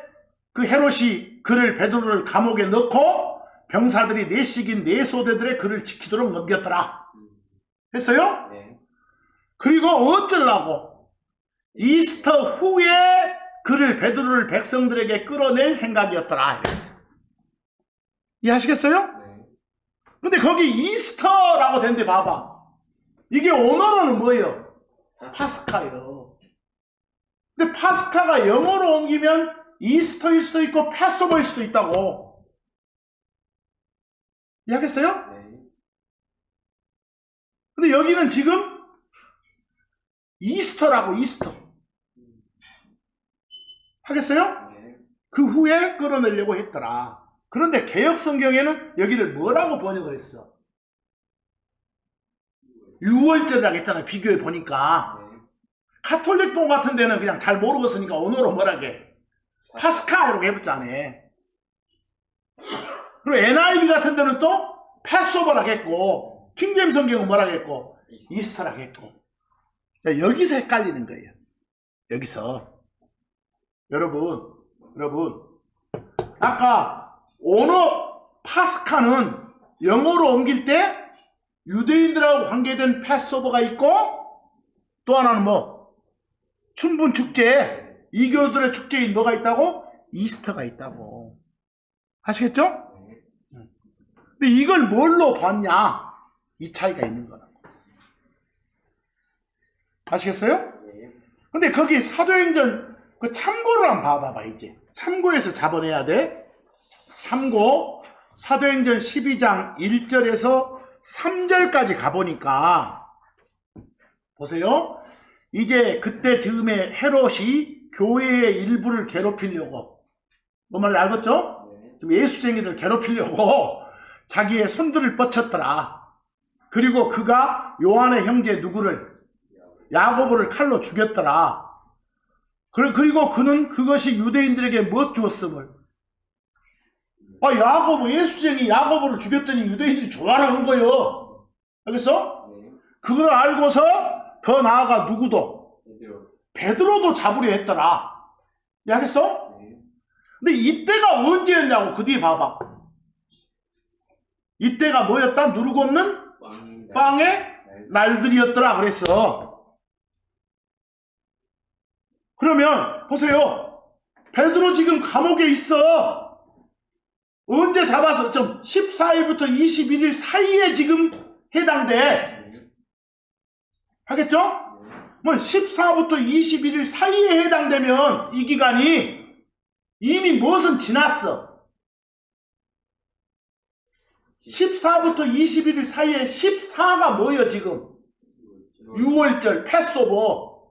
A: 그 헤롯이 베드로를 감옥에 넣고 병사들이 4씩인 4소대들의 그를 지키도록 넘겼더라. 했어요?
B: 네.
A: 그리고 어쩌려고 이스터 후에 베드로를 백성들에게 끌어낼 생각이었더라. 이랬어요. 이해하시겠어요?
B: 네.
A: 근데 거기 이스터라고 된데 봐봐. 이게 언어로는 뭐예요? 파스카예요. 근데 파스카가 영어로 옮기면 이스터일 수도 있고 패스오버일 수도 있다고. 이해하겠어요?
B: 네.
A: 근데 여기는 지금 이스터라고. 이스터. 하겠어요?
B: 네.
A: 그 후에 끌어내려고 했더라. 그런데 개역 성경에는 여기를 뭐라고 번역을 했어? 유월절이라고 했잖아요. 비교해 보니까.
B: 네.
A: 카톨릭본 같은 데는 그냥 잘 모르겠으니까 언어로 뭐라게 파스카 이렇게 해봤잖아. 그리고 NIV 같은 데는 또 패스오버라고 했고, 킹제임 성경은 뭐라고 했고, 이스터라고 했고. 여기서 헷갈리는 거예요. 여기서. 여러분, 아까 언어 파스카는 영어로 옮길 때 유대인들하고 관계된 패스오버가 있고, 또 하나는 뭐 춘분 축제, 이교들의 축제인 뭐가 있다고? 이스터가 있다고. 아시겠죠? 근데 이걸 뭘로 봤냐? 이 차이가 있는 거라고. 아시겠어요? 근데 거기 사도행전 그 참고를 한번 봐봐봐. 이제 참고해서 잡아내야 돼. 참고 사도행전 12장 1절에서 3절까지 가보니까 보세요. 이제 그때 즈음에 헤롯이 교회의 일부를 괴롭히려고, 뭐 말인지 알겠죠? 좀 예수쟁이들 괴롭히려고 자기의 손들을 뻗쳤더라. 그리고 그가 요한의 형제 누구를? 야고보를 칼로 죽였더라. 그리고 그는 그것이 유대인들에게 뭐 주었음을? 야고보, 예수쟁이 야고보를 죽였더니 유대인들이 좋아하는 거예요. 알겠어? 그걸 알고서 더 나아가 누구도? 베드로도 잡으려 했더라. 알겠어? 근데 이때가 언제였냐고. 그 뒤에 봐봐. 이때가 뭐였다? 누르고 없는 빵의 날들이었더라 그랬어. 그러면 보세요. 베드로 지금 감옥에 있어. 언제 잡아서? 14일부터 21일 사이에 지금 해당돼. 하겠죠? 뭐 14부터 21일 사이에 해당되면 이 기간이 이미 무엇은 지났어. 14부터 21일 사이에 14가 뭐예요 지금? 6월절 패스오버.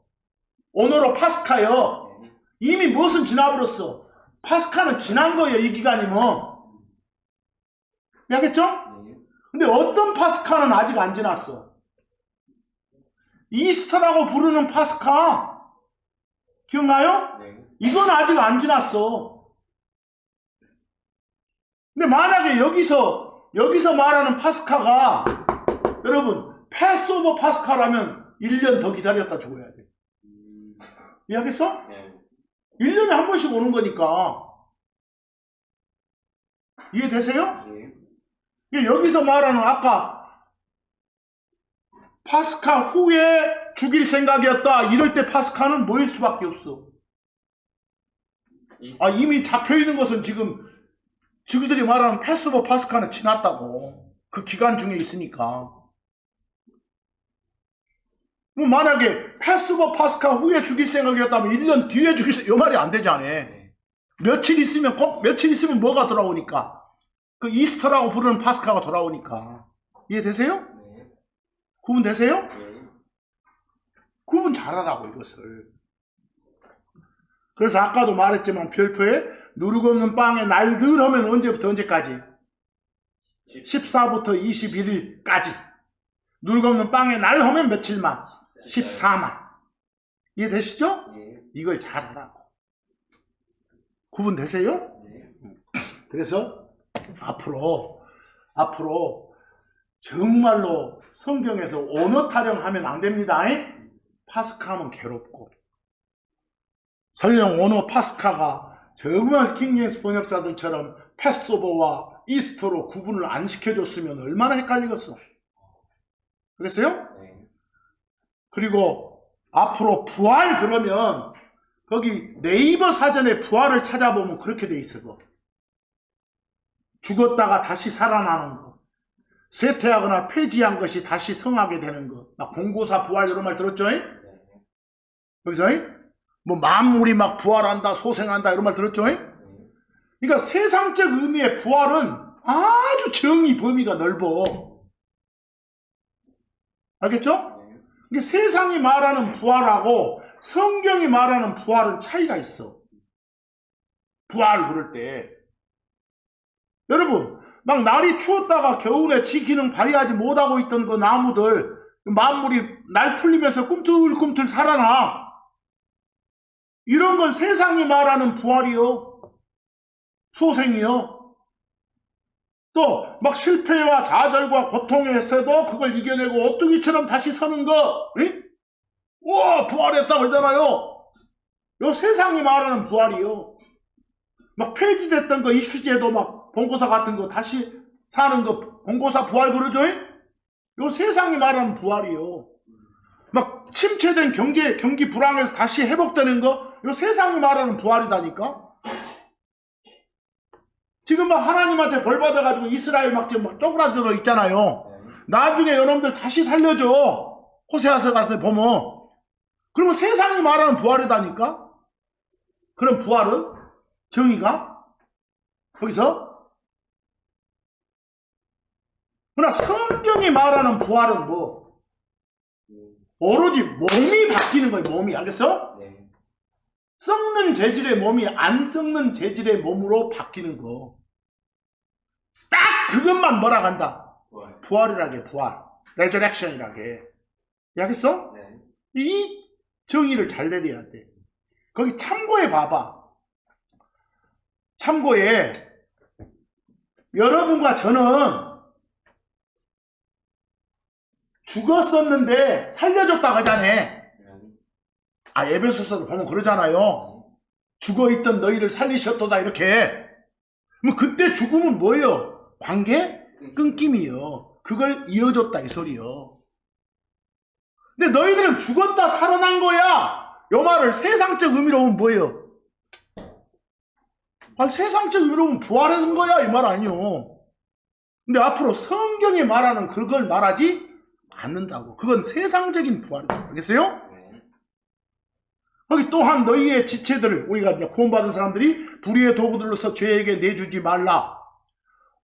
A: 오늘로 파스카요. 이미 무엇은 지나버렸어. 파스카는 지난 거예요. 이 기간이면. 알겠죠? 근데 어떤 파스카는 아직 안 지났어. 이스터라고 부르는 파스카. 기억나요? 이건 아직 안 지났어. 근데 만약에 여기서 말하는 파스카가 여러분 패스오버 파스카라면 1년 더 기다렸다 죽어야 돼. 이해하겠어? 1년에 한 번씩 오는 거니까. 이해되세요? 여기서 말하는 아까 파스카 후에 죽일 생각이었다. 이럴 때 파스카는 뭐일 수밖에 없어. 이미 잡혀있는 것은 지금 저희들이 말하는 패스오버 파스카는 지났다고. 그 기간 중에 있으니까. 뭐 만약에 패스오버 파스카 후에 죽일 생각이었다면 1년 뒤에 죽일 생각, 이 말이 안 되잖아. 며칠 있으면 뭐가 돌아오니까. 그 이스터라고 부르는 파스카가 돌아오니까. 이해되세요? 구분되세요? 구분 잘하라고 이것을. 그래서 아까도 말했지만 별표에 누르고 없는 빵의 날들 하면 언제부터 언제까지? 14부터 21일까지. 누르고 없는 빵의 날 하면 며칠만? 14만. 이해되시죠? 이걸 잘하라고. 구분되세요? 그래서 앞으로 정말로 성경에서 언어 타령하면 안 됩니다. 파스카 하면 괴롭고 설령 오노 파스카가 정말 킹제임스 번역자들처럼 패스오버와 이스터로 구분을 안 시켜줬으면 얼마나 헷갈리겠어. 그랬어요? 그리고 앞으로 부활 그러면 거기 네이버 사전에 부활을 찾아보면 그렇게 돼 있어. 죽었다가 다시 살아나는 거, 쇠퇴하거나 폐지한 것이 다시 성하게 되는 거, 막 공고사 부활 이런 말 들었죠? 여기서 뭐 만물이 막 부활한다, 소생한다 이런 말 들었죠? 그러니까 세상적 의미의 부활은 아주 정의 범위가 넓어. 알겠죠? 이게 세상이 말하는 부활하고 성경이 말하는 부활은 차이가 있어. 부활 그럴 때 여러분 막 날이 추웠다가 겨울에 지 기능 발휘하지 못하고 있던 그 나무들 만물이 날 풀리면서 꿈틀꿈틀 살아나. 이런 건 세상이 말하는 부활이요, 소생이요. 또 막 실패와 좌절과 고통에서도 그걸 이겨내고 오뚜기처럼 다시 서는 거, 우와 부활했다 그러잖아요. 요 세상이 말하는 부활이요. 막 폐지됐던 거 입시제도 막 본고사 같은 거 다시 사는 거 본고사 부활 그러죠? 요 세상이 말하는 부활이요. 막 침체된 경기 불황에서 다시 회복되는 거, 요 세상이 말하는 부활이다니까. 지금 막 하나님한테 벌 받아가지고 이스라엘 막 지금 막 쪼그라들어 있잖아요. 나중에 여러분들 다시 살려줘. 호세아서 같은 데 보면. 그러면 세상이 말하는 부활이다니까. 그런 부활은 정의가 거기서. 그러나 성경이 말하는 부활은 뭐? 오로지 몸이 바뀌는 거예요. 몸이. 알겠어? 썩는 재질의 몸이 안 썩는 재질의 몸으로 바뀌는 거. 딱 그것만 뭐라 간다. 부활이라게. 부활. 레저렉션이라게. 알겠어? 이 정의를 잘 내려야 돼. 거기 참고해 봐봐. 참고해. 여러분과 저는 죽었었는데 살려줬다고 하잖아. 에베소서도 보면 그러잖아요. 죽어있던 너희를 살리셨도다 이렇게. 뭐 그때 죽음은 뭐예요? 관계? 끊김이요. 그걸 이어줬다 이 소리요. 근데 너희들은 죽었다 살아난 거야. 요 말을 세상적 의미로 보면 뭐예요? 세상적 의미로 보면 부활한 거야 이 말 아니요. 근데 앞으로 성경이 말하는 그걸 말하지 않는다고. 그건 세상적인 부활이다. 알겠어요? 거기 또한 너희의 지체들을, 우리가 이제 구원받은 사람들이 불의의 도구들로서 죄에게 내주지 말라.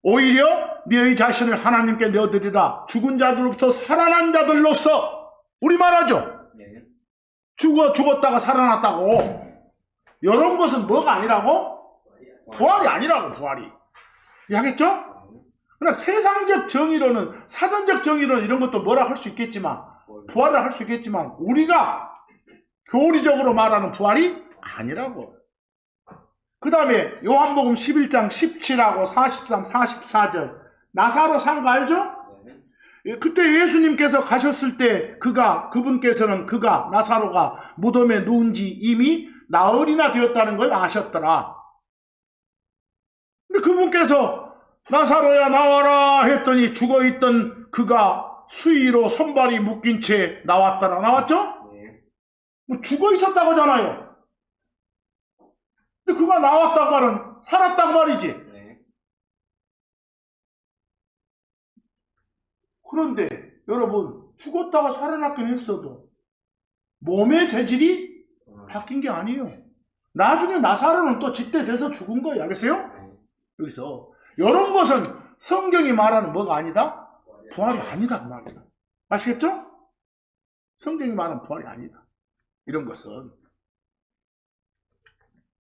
A: 오히려 너희 자신을 하나님께 내어드리라. 죽은 자들로부터 살아난 자들로서. 우리 말하죠. 죽었다가 살아났다고. 이런 것은 뭐가 아니라고? 부활이 아니라고. 부활이. 이해하겠죠? 그러나 세상적 정의로는, 사전적 정의로는 이런 것도 뭐라 할 수 있겠지만, 부활을 할 수 있겠지만, 우리가 교리적으로 말하는 부활이 아니라고. 그 다음에 요한복음 11장 17하고 43, 44절 나사로 산 거 알죠? 그때 예수님께서 가셨을 때 그분께서는 나사로가 무덤에 누운 지 이미 나흘이나 되었다는 걸 아셨더라. 근데 그분께서 나사로야 나와라 했더니 죽어있던 그가 수의로 손발이 묶인 채 나왔더라. 나왔죠? 뭐 죽어 있었다고 하잖아요. 근데 그가 나왔다고 말은 살았다고 말이지. 그런데 여러분 죽었다가 살아났긴 했어도 몸의 재질이 바뀐 게 아니에요. 나중에 나사로는 또 짓대 돼서 죽은 거예요. 알겠어요? 여기서 이런 것은 성경이 말하는 뭐가 아니다? 부활이 아니다 그 말이다. 아시겠죠? 성경이 말하는 부활이 아니다. 이런 것은.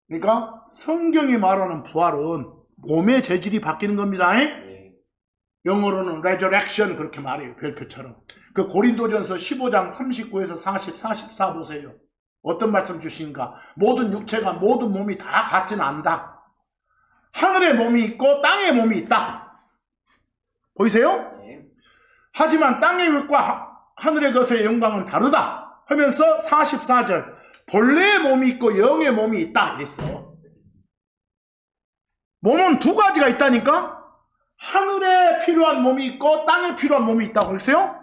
A: 그러니까 성경이 말하는 부활은 몸의 재질이 바뀌는 겁니다. 영어로는 resurrection 그렇게 말해요. 별표처럼. 그 고린도전서 15장 39에서 40, 44 보세요. 어떤 말씀 주시는가? 모든 육체가 모든 몸이 다 같지는 않다. 하늘의 몸이 있고 땅의 몸이 있다. 보이세요? 하지만 땅의 것과 하늘의 것의 영광은 다르다 하면서 44절 본래의 몸이 있고 영의 몸이 있다 이랬어. 몸은 두 가지가 있다니까. 하늘에 필요한 몸이 있고 땅에 필요한 몸이 있다고 그랬어요.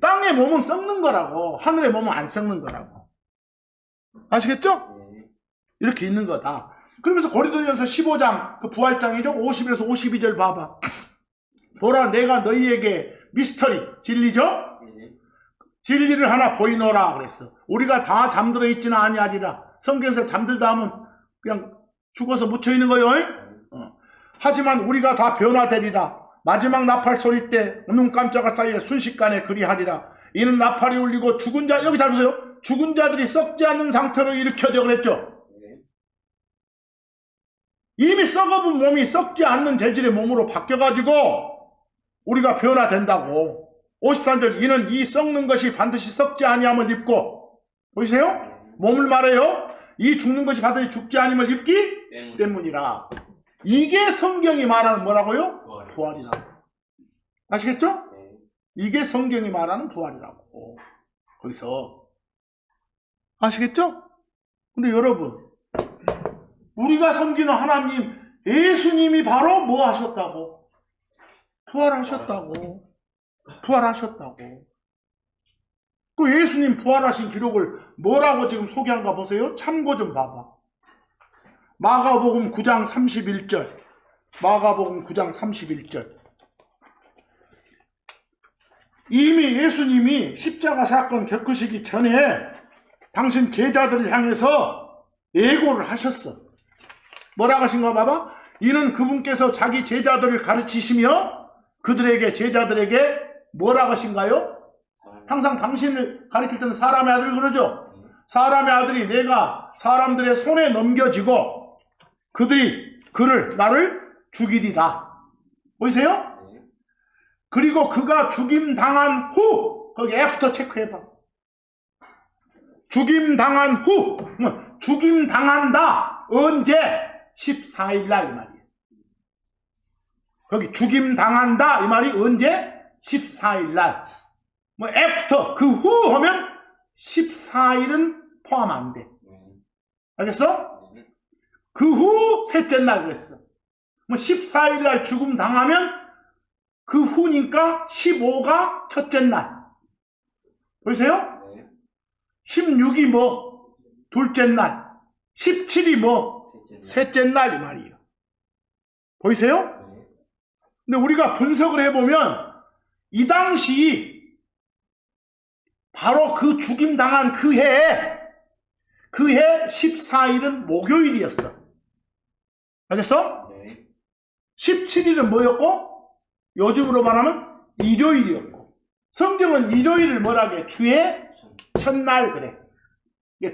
A: 땅의 몸은 썩는 거라고, 하늘의 몸은 안 썩는 거라고. 아시겠죠? 이렇게 있는 거다. 그러면서 고린도전서 15장 그 부활장이죠. 50에서 52절 봐봐. 보라 내가 너희에게 미스터리 진리죠. 진리를 하나 보이노라 그랬어. 우리가 다 잠들어 있지는 아니하리라. 성경에서 잠들다 하면 그냥 죽어서 묻혀 있는 거예요. 하지만 우리가 다 변화되리라. 마지막 나팔 소리 때 눈 깜짝할 사이에 순식간에 그리하리라. 이는 나팔이 울리고 죽은 자, 여기 잘 보세요. 죽은 자들이 썩지 않는 상태로 일으켜져 그랬죠. 이미 썩어본 몸이 썩지 않는 재질의 몸으로 바뀌어가지고 우리가 변화된다고. 53절 이는 이 썩는 것이 반드시 썩지 아니함을 입고, 보이세요? 몸을 말해요. 이 죽는 것이 반드시 죽지 아니함을 입기 때문이라. 이게 성경이 말하는 뭐라고요? 부활이라고. 아시겠죠? 이게 성경이 말하는 부활이라고. 거기서 아시겠죠? 근데 여러분, 우리가 섬기는 하나님 예수님이 바로 뭐 하셨다고? 부활하셨다고. 부활하셨다고. 그 예수님 부활하신 기록을 뭐라고 지금 소개한가 보세요. 참고 좀 봐봐. 마가복음 9장 31절. 마가복음 9장 31절. 이미 예수님이 십자가 사건 겪으시기 전에 당신 제자들을 향해서 예고를 하셨어. 뭐라고 하신가 봐봐. 이는 그분께서 자기 제자들을 가르치시며 그들에게, 제자들에게 뭐라고 하신가요? 항상 당신을 가르칠 때는 사람의 아들 그러죠. 사람의 아들이 내가 사람들의 손에 넘겨지고 그들이 나를 죽이리라. 보이세요? 그리고 그가 죽임 당한 후, 거기 애프터 체크해봐. 죽임 당한 후, 죽임 당한다. 언제? 14일 날 이 말이에요. 거기 죽임 당한다 이 말이 언제? 14일 날. 뭐 애프터 그 후 하면 14일은 포함 안 돼. 알겠어? 그 후 셋째 날 그랬어. 뭐 14일 날 죽음 당하면 그 후니까 15가 첫째 날. 보이세요? 16이 뭐 둘째 날, 17이 뭐 셋째 날 이 말이에요. 보이세요? 근데 우리가 분석을 해보면 이 당시 바로 그 죽임 당한 그 해 14일은 목요일이었어. 알겠어? 17일은 뭐였고? 요즘으로 말하면 일요일이었고. 성경은 일요일을 뭐라게? 주의 첫날 그래.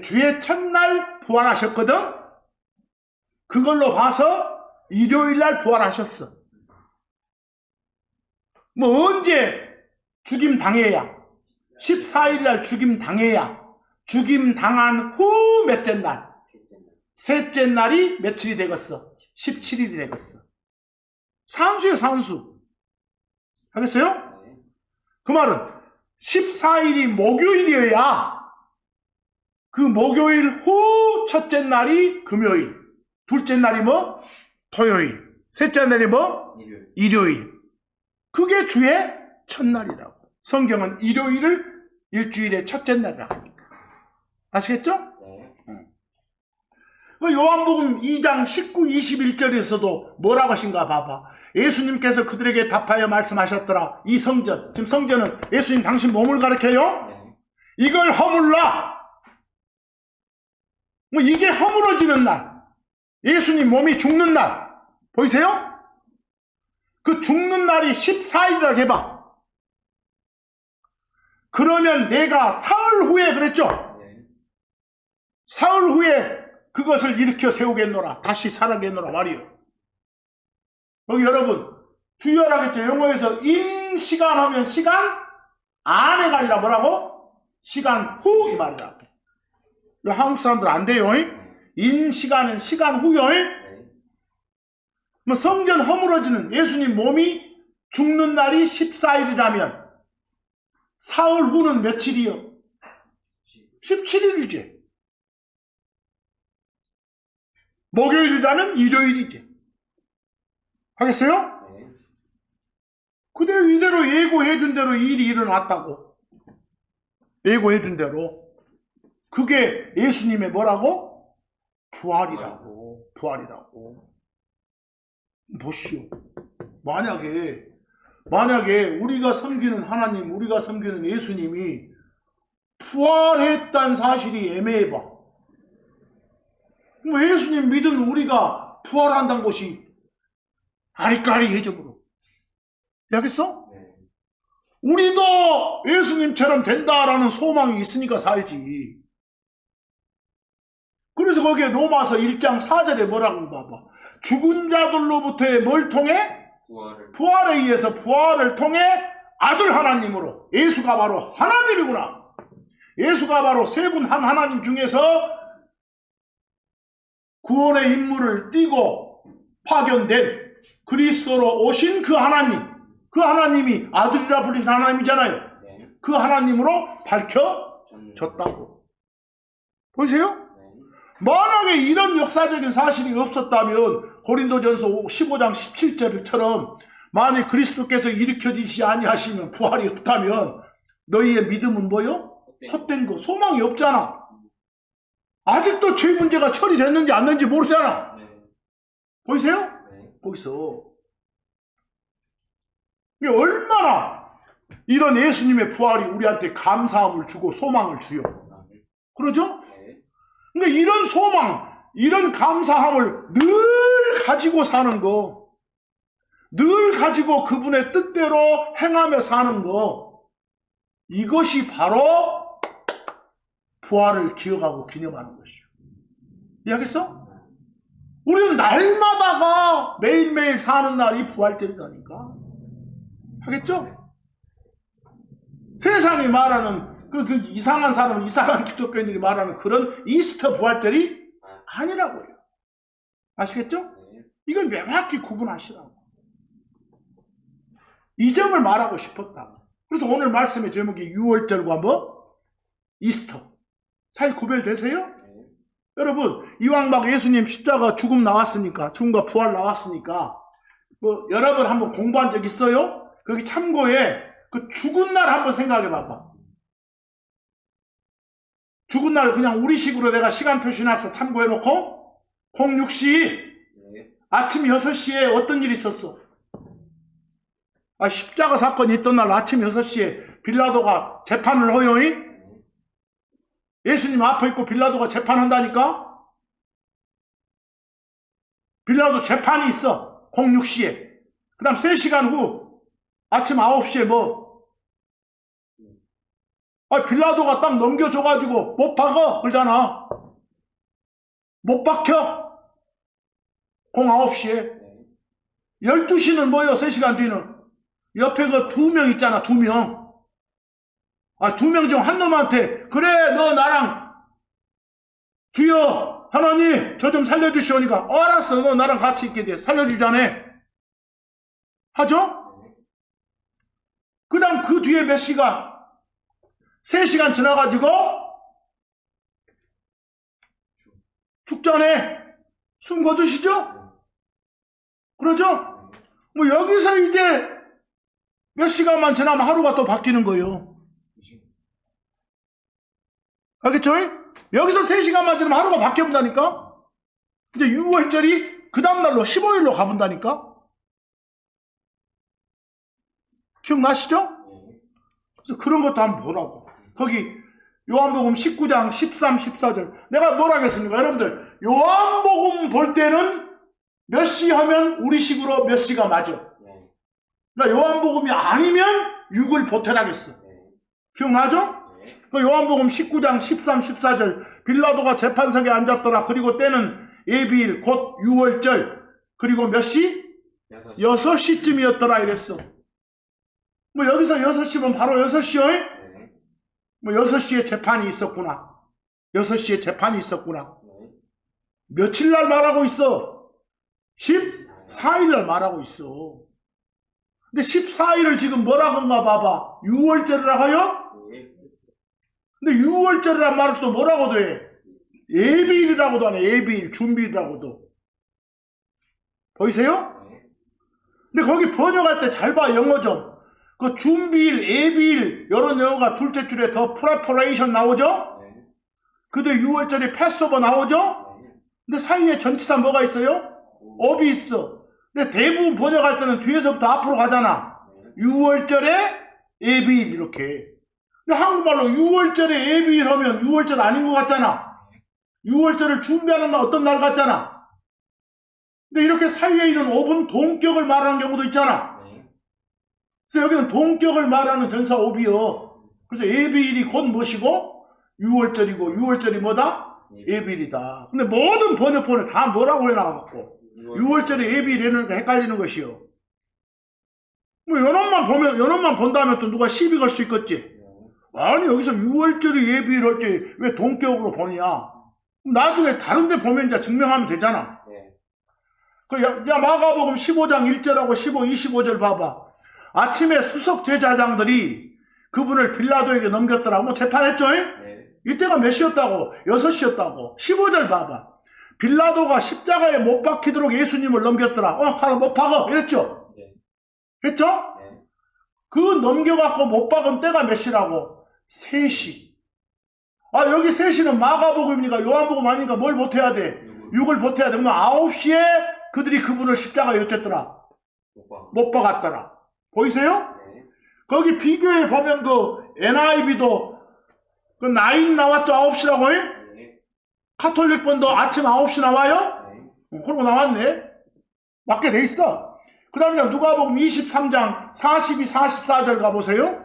A: 주의 첫날 부활하셨거든? 그걸로 봐서 일요일날 부활하셨어. 뭐 언제 죽임 당해야? 14일날 죽임 당해야. 죽임 당한 후 몇째 날? 셋째 날이 며칠이 되겠어? 17일이 되겠어. 산수예요, 산수. 알겠어요? 그 말은 14일이 목요일이어야 그 목요일 후 첫째 날이 금요일, 둘째 날이 뭐? 토요일, 셋째 날이 뭐? 일요일. 그게 주의 첫날이라고. 성경은 일요일을 일주일의 첫째 날이라고 하니까. 아시겠죠? 요한복음 2장 19, 21절에서도 뭐라고 하신가 봐봐. 예수님께서 그들에게 답하여 말씀하셨더라. 이 성전, 지금 성전은 예수님 당신 몸을 가리켜요. 이걸 허물라. 뭐 이게 허물어지는 날, 예수님 몸이 죽는 날. 보이세요? 그 죽는 날이 14일이라고 해봐. 그러면 내가 사흘 후에 그랬죠? 사흘 후에 그것을 일으켜 세우겠노라. 다시 살아겠노라 말이요. 여기 여러분 주의하라겠죠. 영어에서 in 시간 하면 시간 안에가 아니라 뭐라고? 시간 후 이 말이라고. 한국 사람들 안 돼요. in 시간은 시간 후요. 뭐 성전 허물어지는 예수님 몸이 죽는 날이 14일이라면 사흘 후는 며칠이요? 17일이지. 목요일이라면 일요일이지. 하겠어요?
B: 네.
A: 그대로 이대로 예고해 준 대로 일이 일어났다고. 예고해 준 대로. 그게 예수님의 뭐라고? 부활이라고. 부활이라고. 보시오. 만약에 우리가 섬기는 하나님, 우리가 섬기는 예수님이 부활했다는 사실이 애매해봐. 그럼 예수님 믿은 우리가 부활한다는 것이 아리까리해져 버려. 알겠어?
B: 네.
A: 우리도 예수님처럼 된다라는 소망이 있으니까 살지. 그래서 거기에 로마서 1장 4절에 뭐라고 봐봐. 죽은 자들로부터의 뭘 통해? 부활에 의해서 부활을 통해 아들 하나님으로. 예수가 바로 하나님이구나. 예수가 바로 세 분 한 하나님 중에서 구원의 임무를 띠고 파견된 그리스도로 오신 그 하나님. 그 하나님이 아들이라 불리신 하나님이잖아요.
B: 네.
A: 그 하나님으로 밝혀졌다고. 보이세요? 만약에 이런 역사적인 사실이 없었다면 고린도전서 15장 17절처럼 만약 그리스도께서 일으켜지시 아니하시면 부활이 없다면 너희의 믿음은 뭐요? 헛된 거. 소망이 없잖아. 아직도 죄 문제가 처리됐는지 안 됐는지 모르잖아. 보이세요? 거기서 얼마나 이런 예수님의 부활이 우리한테 감사함을 주고 소망을 주요. 그러죠? 그러니까 이런 소망, 이런 감사함을 늘 가지고 사는 거, 늘 가지고 그분의 뜻대로 행하며 사는 거, 이것이 바로 부활을 기억하고 기념하는 것이죠. 이해하겠어? 우리는 날마다가 매일매일 사는 날이 부활절이라니까. 하겠죠? 세상이 말하는 그 이상한 사람, 이상한 기독교인들이 말하는 그런 이스터 부활절이 아니라고요. 아시겠죠? 이걸 명확히 구분하시라고. 이 점을 말하고 싶었다. 그래서 오늘 말씀의 제목이 6월절과 뭐? 이스터. 사이 구별되세요? 여러분, 이왕 막 예수님 십자가 죽음 나왔으니까, 죽음과 부활 나왔으니까, 뭐 여러 번 한번 공부한 적 있어요? 거기 참고에 그 죽은 날 한번 생각해 봐봐. 죽은 날 그냥 우리식으로 내가 시간 표시해놨어. 참고해놓고 06시 아침 6시에 어떤 일이 있었어? 십자가 사건이 있던 날 아침 6시에 빌라도가 재판을 허용이? 예수님 앞에 있고 빌라도가 재판한다니까? 빌라도 재판이 있어. 06시에. 그 다음 3시간 후 아침 9시에 뭐? 빌라도가 딱 넘겨줘가지고 못 박아 그러잖아. 못 박혀. 09시에 12시는 뭐예요? 3시간 뒤는 옆에 그 2명 있잖아. 2명. 2명 중 한 놈한테 그래 너 나랑 주여 하나님 저 좀 살려주시오니까 알았어 너 나랑 같이 있게 돼. 살려주자네. 하죠? 그 다음 그 뒤에 몇 시간? 3시간 지나가지고 죽전에 숨 거두시죠? 그러죠? 뭐 여기서 이제 몇 시간만 지나면 하루가 또 바뀌는 거예요. 알겠죠? 여기서 3시간만 지나면 하루가 바뀌어본다니까? 이제 6월절이 그 다음날로 15일로 가본다니까? 기억나시죠? 그래서 그런 것도 한번 보라고. 거기 요한복음 19장 13, 14절 내가 뭐라 하겠습니까? 여러분들 요한복음 볼 때는 몇 시 하면 우리식으로 몇 시가 맞아. 그러니까 요한복음이 아니면 6을 보태라겠어. 기억나죠? 그 요한복음 19장 13, 14절 빌라도가 재판석에 앉았더라. 그리고 때는 예비일 곧 6월절 그리고 몇 시? 6시쯤이었더라 이랬어. 뭐 여기서 6시면 바로 6시요? 뭐 6시에 재판이 있었구나. 6시에 재판이 있었구나. 며칠 날 말하고 있어? 14일 날 말하고 있어. 근데 14일을 지금 뭐라고 한가 봐봐. 6월절이라 하여? 근데 6월절이란 말을 또 뭐라고 돼? 예비일이라고도 하네. 예비일, 준비일이라고도. 보이세요? 근데 거기 번역할 때 잘 봐. 영어 좀. 그 준비일, 예비일 이런 영어가 둘째 줄에 더 preparation 나오죠? 그 뒤에 6월절에 패스오버 나오죠? 근데 사이에 전치사 뭐가 있어요? 업이 있어. 근데 대부분 번역할 때는 뒤에서부터 앞으로 가잖아. 6월절에 예비일 이렇게. 근데 한국말로 6월절에 예비일 하면 6월절 아닌 것 같잖아. 6월절을 준비하는 날 어떤 날 같잖아. 근데 이렇게 사이에 있는 업은 동격을 말하는 경우도 있잖아. 그래서 여기는 동격을 말하는 전사 업이요. 그래서 예비일이 곧 무엇이고 6월절이고 6월절이 뭐다? 예비일이다. 근데 모든 번역본에 다 뭐라고 해놔갖고 6월절에 예비일이니까 헷갈리는 것이요. 뭐 연원만 본다면 또 누가 시비 걸 수 있겠지. 아니 여기서 6월절이 예비일 할지 왜 동격으로 보냐. 나중에 다른 데 보면 이제 증명하면 되잖아. 야 마가복음 15장 1절하고 15, 25절 봐봐. 아침에 수석 제사장들이 그분을 빌라도에게 넘겼더라고. 뭐 재판했죠? 이때가 몇 시였다고? 6시였다고. 15절 봐봐. 빌라도가 십자가에 못 박히도록 예수님을 넘겼더라. 가라 못 박아. 이랬죠? 했죠? 그 넘겨갖고 못 박은 때가 몇 시라고? 3시. 아 여기 3시는 마가복음이니까 요한복음 아니니까 뭘 못해야 돼? 6을 못해야 돼. 그러면 9시에 그들이 그분을 십자가에 어쨌더라? 못 박았더라. 보이세요? 거기 비교해 보면 그 NIV도 그 9 나왔죠? 9시라고 해? 카톨릭본도 아침 9시 나와요? 그러고 나왔네. 맞게 돼 있어. 그 다음에 누가복음 23장 42, 44절 가보세요.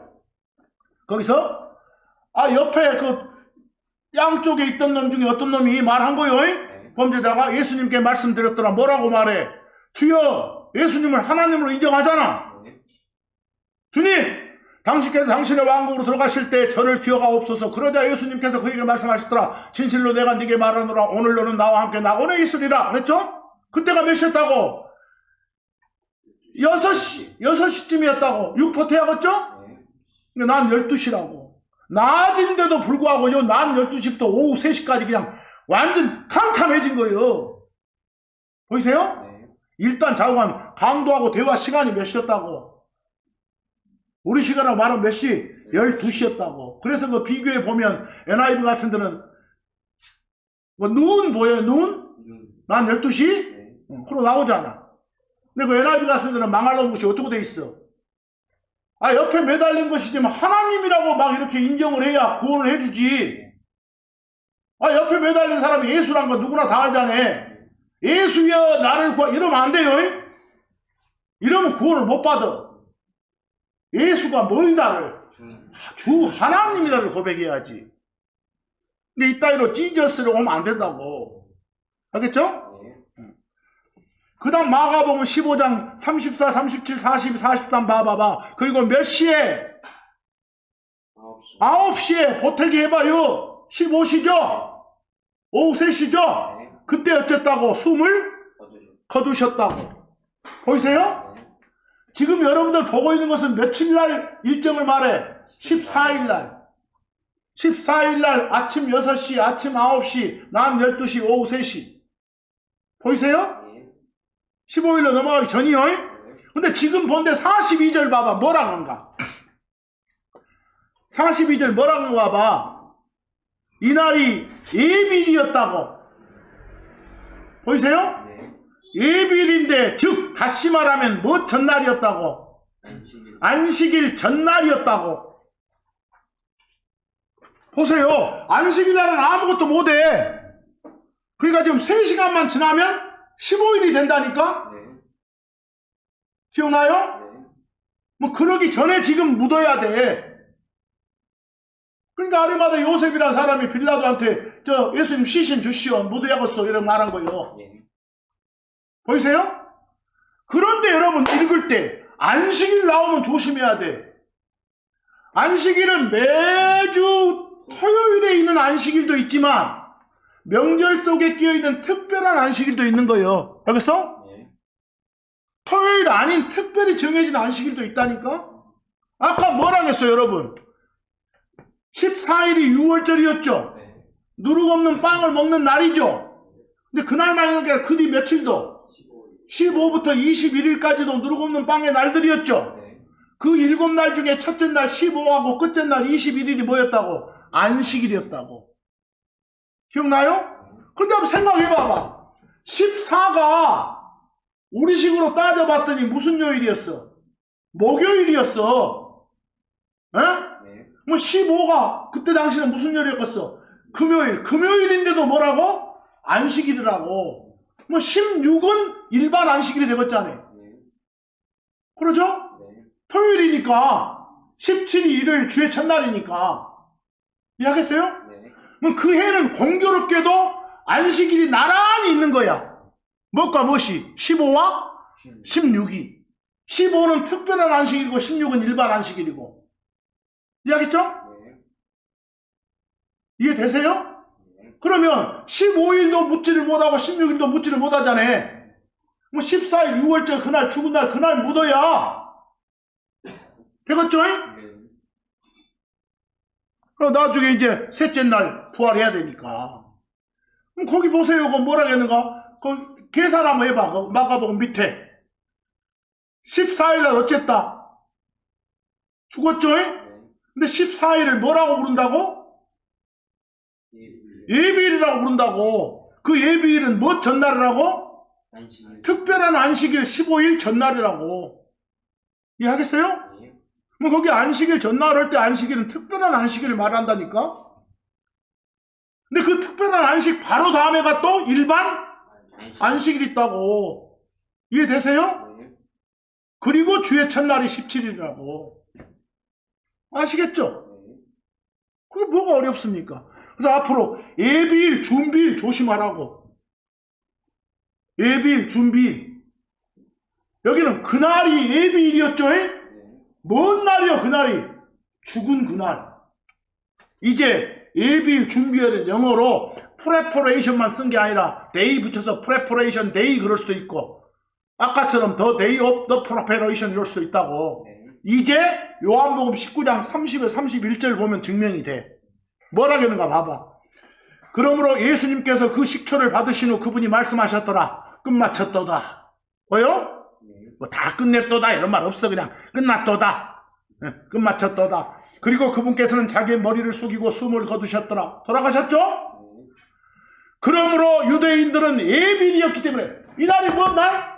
A: 거기서 옆에 그 양쪽에 있던 놈 중에 어떤 놈이 말한 거요. 범죄자가 예수님께 말씀드렸더라. 뭐라고 말해? 주여 예수님을 하나님으로 인정하잖아. 주님 당신께서 당신의 왕국으로 들어가실 때 저를 기억하옵소서. 그러자 예수님께서 그에게 말씀하시더라. 진실로 내가 네게 말하노라. 오늘 너는 나와 함께 낙원에 있으리라. 그랬죠? 그때가 몇 시였다고? 6시쯤이었다고. 6포 태야겠죠? 난 12시라고. 낮인데도 불구하고 낮 12시부터 오후 3시까지 그냥 완전 캄캄해진 거예요. 보이세요? 일단 좌우간 강도하고 대화 시간이 몇 시였다고? 우리 시간으로 말하면 몇 시? 12시였다고. 그래서 그 비교해 보면 NIV 같은 데는 뭐 눈 보여요? 눈? 난 12시? 그러고 나오잖아. 근데 그 NIV 같은 데는 망할 것이 어떻게 돼 있어? 옆에 매달린 것이지만 하나님이라고 막 이렇게 인정을 해야 구원을 해주지. 옆에 매달린 사람이 예수란 건 누구나 다 알잖아. 예수여 나를 구하 이러면 안 돼요. 이러면 구원을 못 받아. 예수가 뭐이다를 주 하나님이다를 고백해야지. 근데 이따위로 지저스를 오면 안 된다고. 알겠죠? 그 다음 마가복음 15장 34, 37, 42, 43 봐봐봐. 그리고 몇 시에? 9시에 보태기 해봐요. 15시죠? 오후 3시죠? 그때 어쨌다고? 숨을 거두셨다고. 보이세요? 지금 여러분들 보고 있는 것은 며칠날 일정을 말해? 14일날. 14일날 아침 6시, 아침 9시, 낮 12시, 오후 3시. 보이세요? 15일로 넘어가기 전이요. 근데 지금 본데 42절 봐봐. 뭐라고 한가? 42절 뭐라고 한가 봐봐. 이날이 예비일이었다고. 보이세요? 예비일인데 즉 다시 말하면 뭐 전날이었다고? 안식일 전날이었다고. 보세요. 안식일 날은 아무것도 못해. 그러니까 지금 3시간만 지나면 15일이 된다니까? 기억나요? 뭐 그러기 전에 지금 묻어야 돼. 그러니까 아리마다 요셉이라는 사람이 빌라도한테 저 예수님 시신 주시오 묻어야겠어 이런 말한 거예요. 보이세요? 그런데 여러분 읽을 때 안식일 나오면 조심해야 돼. 안식일은 매주 토요일에 있는 안식일도 있지만 명절 속에 끼어있는 특별한 안식일도 있는 거예요. 알겠어? 토요일 아닌 특별히 정해진 안식일도 있다니까? 아까 뭐라 했어요 여러분? 14일이 6월절이었죠? 누룩 없는 빵을 먹는 날이죠. 근데 그날만 있는 게 아니라 그 뒤 며칠도 15부터 21일까지도 누룩 없는 빵의 날들이었죠. 그 7날 중에 첫째 날 15하고 끝째 날 21일이 뭐였다고? 안식일이었다고. 기억나요? 근데 한번 생각해봐봐. 14가 우리식으로 따져봤더니 무슨 요일이었어? 목요일이었어. 에? 뭐 15가 그때 당시는 무슨 요일이었어? 금요일. 금요일인데도 뭐라고? 안식일이라고. 뭐 16은 일반 안식일이 되겠잖아요. 그러죠? 토요일이니까 17이 일요일 주의 첫날이니까. 이해하겠어요? 그럼 그 해는 공교롭게도 안식일이 나란히 있는 거야. 뭐과 무엇이? 15와 16이. 15는 특별한 안식일이고 16은 일반 안식일이고. 이해하겠죠? 이해되세요? 그러면 15일도 묻지를 못하고 16일도 묻지를 못하잖아요. 뭐 14일 6월절 그날 죽은 날 그날 묻어야 되겠죠? 그럼 나중에 이제 셋째 날 부활해야 되니까. 그럼 거기 보세요. 그거 뭐라겠는가? 그 계산 한번 해봐. 그 마가복음 밑에 14일날 어쨌다? 죽었죠? 근데 14일을 뭐라고 부른다고? 예비일이라고 부른다고. 그 예비일은 뭐 전날이라고?
B: 안식일.
A: 특별한 안식일 15일 전날이라고. 이해하겠어요? 뭐 거기 안식일 전날 할 때 안식일은 특별한 안식일을 말한다니까? 근데 그 특별한 안식 바로 다음에가 또 일반 안식일이 있다고. 이해되세요? 그리고 주의 첫날이 17일이라고. 아시겠죠? 그게 뭐가 어렵습니까? 그래서 앞으로 예비일, 준비일 조심하라고. 예비일, 준비일. 여기는 그날이 예비일이었죠? 뭔 날이요, 그날이? 죽은 그날. 이제 예비일, 준비일은 영어로 preparation만 쓴 게 아니라 day 붙여서 preparation day 그럴 수도 있고, 아까처럼 the day of the preparation 이럴 수도 있다고. 이제 요한복음 19장 30에 31절 보면 증명이 돼. 뭐라겠는가 봐봐. 그러므로 예수님께서 그 식초를 받으신 후 그분이 말씀하셨더라. 끝마쳤도다. 뭐요? 뭐 다 끝냈도다 이런 말 없어. 그냥 끝났도다. 끝마쳤도다. 그리고 그분께서는 자기의 머리를 숙이고 숨을 거두셨더라. 돌아가셨죠? 그러므로 유대인들은 예비일이었기 때문에. 이 날이 뭔 날?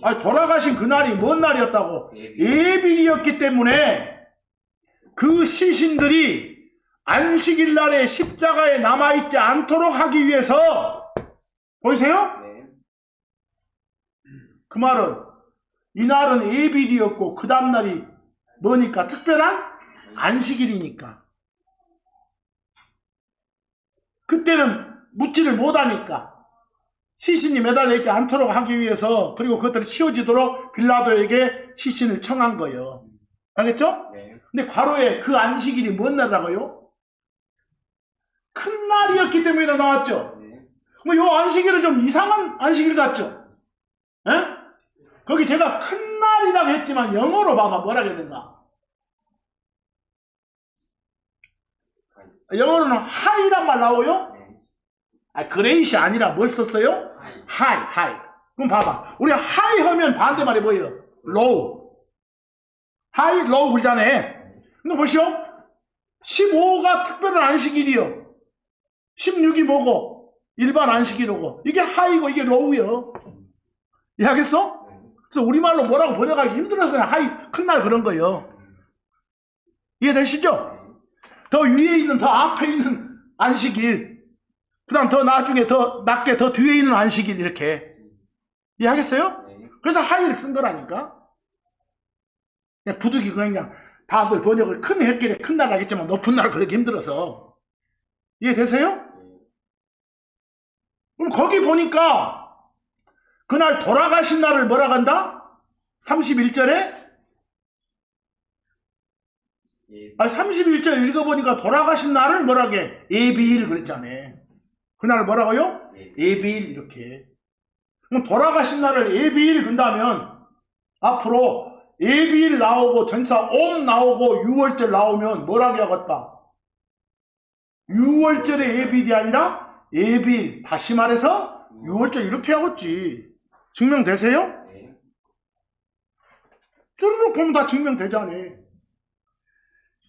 A: 아니, 돌아가신 그 날이 뭔 날이었다고? 예비일이었기 때문에 그 시신들이 안식일 날에 십자가에 남아있지 않도록 하기 위해서, 보이세요? 그 말은 이 날은 예비일이었고 그 다음날이 뭐니까? 특별한 안식일이니까. 그때는 묻지를 못하니까 시신이 매달려 있지 않도록 하기 위해서, 그리고 그것들이 치워지도록 빌라도에게 시신을 청한 거예요. 알겠죠? 근데 괄호에 그 안식일이 뭔 날이라고요? 큰 날이었기 때문에 나왔죠. 뭐 요 안식일은 좀 이상한 안식일 같죠? 에? 거기 제가 큰 날이라고 했지만 영어로 봐봐 뭐라 그랬는가? 영어로는 하이란 말 나오요? 아, 그레이시 아니라 뭘 썼어요? 하이. 그럼 봐봐. 우리 하이 하면 반대말이 뭐예요? 로우. 하이, 로우 그러잖아요. 근데 보시오. 15가 특별한 안식일이요. 16이 뭐고? 일반 안식일이고. 이게 하이고 이게 로우요. 이해하겠어? 그래서 우리말로 뭐라고 번역하기 힘들어서 그냥 하이, 큰 날 그런 거예요. 이해되시죠? 더 위에 있는, 더 앞에 있는 안식일. 그 다음 더 나중에 더 낮게 더 뒤에 있는 안식일 이렇게. 이해하겠어요? 그래서 하이를 쓴 거라니까. 그냥 부득이 그냥 다들 번역을 큰 햇길에 큰 날 하겠지만 높은 날 그러기 힘들어서. 이해되세요? 그럼 거기 보니까 그날 돌아가신 날을 뭐라 한다? 31절에? 아니 31절 읽어보니까 돌아가신 날을 뭐라게? 예비일 그랬잖아요. 그날을 뭐라고요? 예비일 이렇게. 그럼 돌아가신 날을 예비일 근다면 앞으로 예비일 나오고 전사 옴 나오고 6월절 나오면 뭐라고 하겠다? 유월절의 예비일이 아니라 예비일. 다시 말해서 유월절 이렇게 하겠지. 증명되세요?
B: 네.
A: 쭈르륵 보면 다 증명되잖아.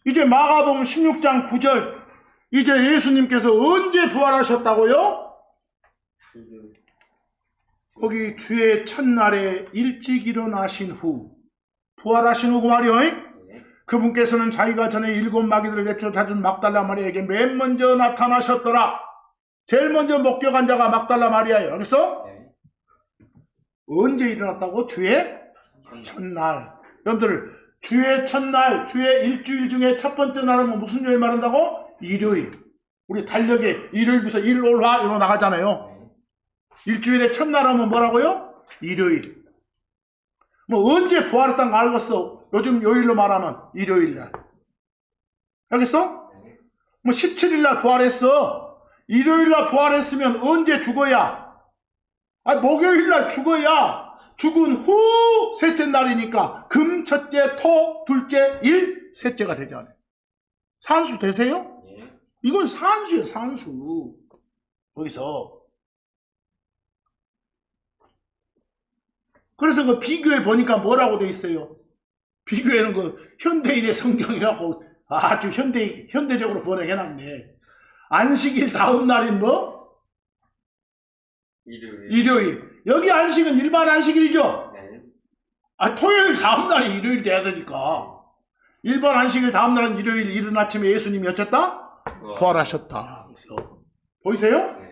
A: 이제 마가복음 16장 9절. 이제 예수님께서 언제 부활하셨다고요? 거기 주의 첫날에 일찍 일어나신 후 부활하신 후 그 말이요.
B: 네.
A: 그분께서는 자기가 전에 7 마귀들을 내쫓아준 막달라 마리아에게 맨 먼저 나타나셨더라. 제일 먼저 목격한 자가 막달라 마리아예요. 그래서
B: 네.
A: 언제 일어났다고? 주의 첫날. 여러분들 주의 첫날, 주의 일주일 중에 첫 번째 날은 무슨 요일 말한다고? 일요일. 우리 달력에 일요일부터 일월화 이러고 나가잖아요. 일주일의 첫날 하면 뭐라고요? 일요일. 뭐 언제 부활했다는 거 알겠어. 요즘 요일로 말하면 일요일날. 알겠어? 뭐 17일날 부활했어. 일요일날 부활했으면 언제 죽어야? 목요일날 죽어야 죽은 후 셋째 날이니까 금, 첫째, 토, 둘째, 일, 셋째가 되잖아요. 산수 되세요? 이건 산수예요, 산수. 거기서. 그래서 그 비교해 보니까 뭐라고 돼 있어요? 비교에는 그 현대인의 성경이라고 아주 현대적으로 번역해놨네. 안식일 다음 날인 뭐? 일요일. 여기 안식은 일반 안식일이죠?
B: 네.
A: 토요일 다음 날이 일요일 돼야 되니까. 일반 안식일 다음 날은 일요일 이른 아침에 예수님이 어쨌다? 부활하셨다. 그래서 보이세요?
B: 네.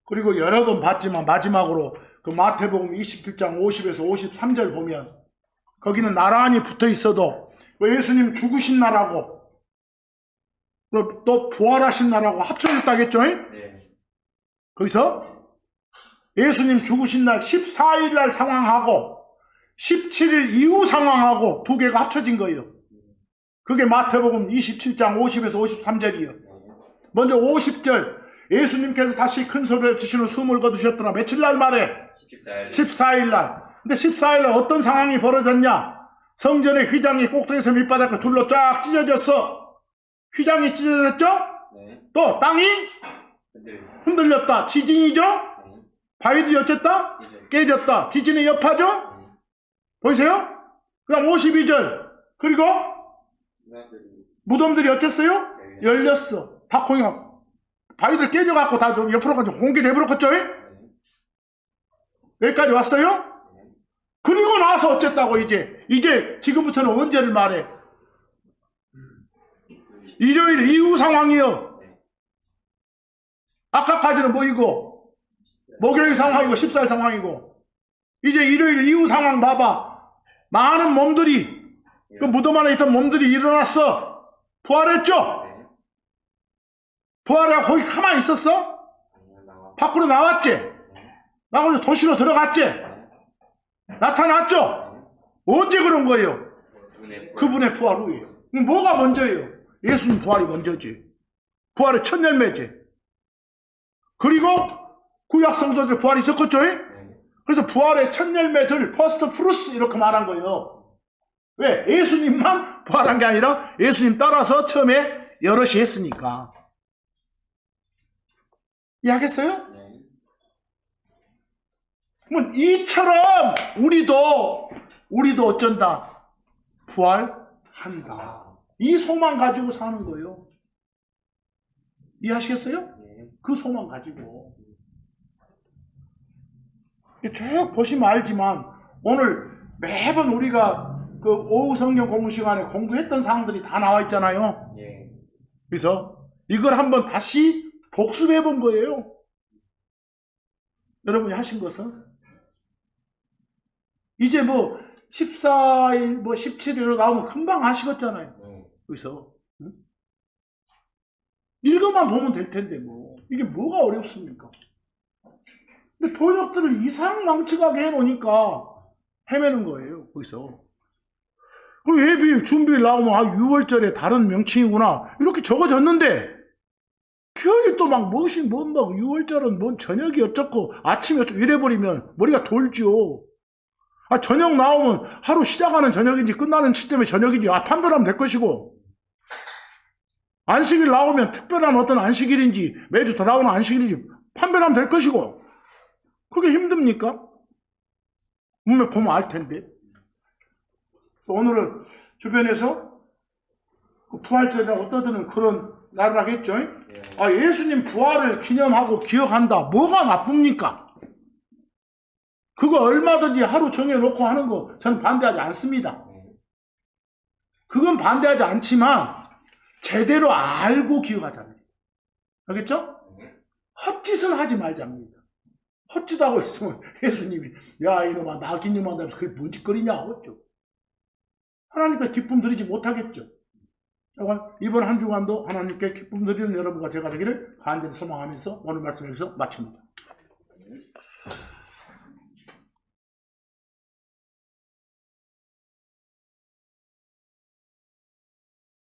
A: 그리고 여러 번 봤지만 마지막으로 그 마태복음 27장 50에서 53절 보면 거기는 나란히 붙어 있어도 예수님 죽으신 날하고 또 부활하신 날하고 합쳐졌다겠죠?
B: 네.
A: 거기서 예수님 죽으신 날 14일 날 상황하고 17일 이후 상황하고 두 개가 합쳐진 거예요. 그게 마태복음 27장 50에서 53절이에요. 먼저 50절 예수님께서 다시 큰 소리를 치시는 숨을 거두셨더라. 며칠 날 말에? 14일 날. 근데 14일 날 어떤 상황이 벌어졌냐? 성전의 휘장이 꼭대기에서 밑바닥에 둘로 쫙 찢어졌어. 휘장이 찢어졌죠?
B: 네.
A: 또 땅이 흔들렸다. 지진이죠?
B: 네.
A: 바위들이 어쨌다? 깨졌다. 지진의 여파죠? 보이세요? 그 다음 52절. 그리고 무덤들이 어쨌어요? 열렸어. 다 공이가 바위들 깨져갖고 다 옆으로 가지고 공개돼버렸겠죠? 여기까지 왔어요? 그리고 나서 어쨌다고 이제 지금부터는 언제를 말해? 일요일 이후 상황이요. 아까까지는 뭐이고 목요일 상황이고 14일 상황이고 이제 일요일 이후 상황 봐봐. 많은 몸들이 그 무덤 안에 있던 몸들이 일어났어. 부활했죠? 부활하고 거기 가만히 있었어? 밖으로 나왔지? 나가서 도시로 들어갔지? 나타났죠? 언제 그런 거예요? 그분의 부활 후에. 뭐가 먼저예요? 예수님 부활이 먼저지. 부활의 첫 열매지. 그리고 구약 성도들 부활이 있었겠죠? 그래서 부활의 첫 열매들, 퍼스트 프루스 이렇게 말한 거예요. 왜? 예수님만 부활한 게 아니라 예수님 따라서 처음에 여럿이 했으니까. 이해하겠어요? 그러면 이처럼 우리도 어쩐다? 부활한다. 이 소망 가지고 사는 거예요. 이해하시겠어요? 그 소망 가지고. 쭉 보시면 알지만 오늘 매번 우리가 그 오후 성경 공부 시간에 공부했던 사항들이 다 나와 있잖아요. 그래서 이걸 한번 다시 복습해 본 거예요. 여러분이 하신 것은 이제 뭐 14일 뭐 17일로 나오면 금방 하시겠잖아요. 그래서 읽어만 보면 될 텐데 뭐 이게 뭐가 어렵습니까? 근데 번역들을 이상 망측하게 해놓으니까 헤매는 거예요. 거기서. 그리고 예비일, 준비일 나오면 6월절에 다른 명칭이구나 이렇게 적어졌는데 괜히 또 막 막 6월절은 뭔 저녁이 어쩌고 아침이 어쩌고 이래버리면 머리가 돌죠. 저녁 나오면 하루 시작하는 저녁인지 끝나는 시점에 저녁인지 판별하면 될 것이고 안식일 나오면 특별한 어떤 안식일인지 매주 돌아오는 안식일인지 판별하면 될 것이고, 그게 힘듭니까? 분명 보면 알 텐데. 그래서 오늘은 주변에서 부활절이라고 떠드는 그런 날을 하겠죠. 아, 예수님 부활을 기념하고 기억한다. 뭐가 나쁩니까? 그거 얼마든지 하루 정해놓고 하는 거 저는 반대하지 않습니다. 그건 반대하지 않지만 제대로 알고 기억하자는. 알겠죠? 헛짓은 하지 말자입니다. 헛짓하고 있으면 예수님이 야 이놈아 나 기념한다면서 그게 뭔 짓거리냐 어쩌. 하나님께 기쁨 드리지 못하겠죠. 이번 한 주간도 하나님께 기쁨 드리는 여러분과 제가 되기를 간절히 소망하면서 오늘 말씀 여기서 마칩니다.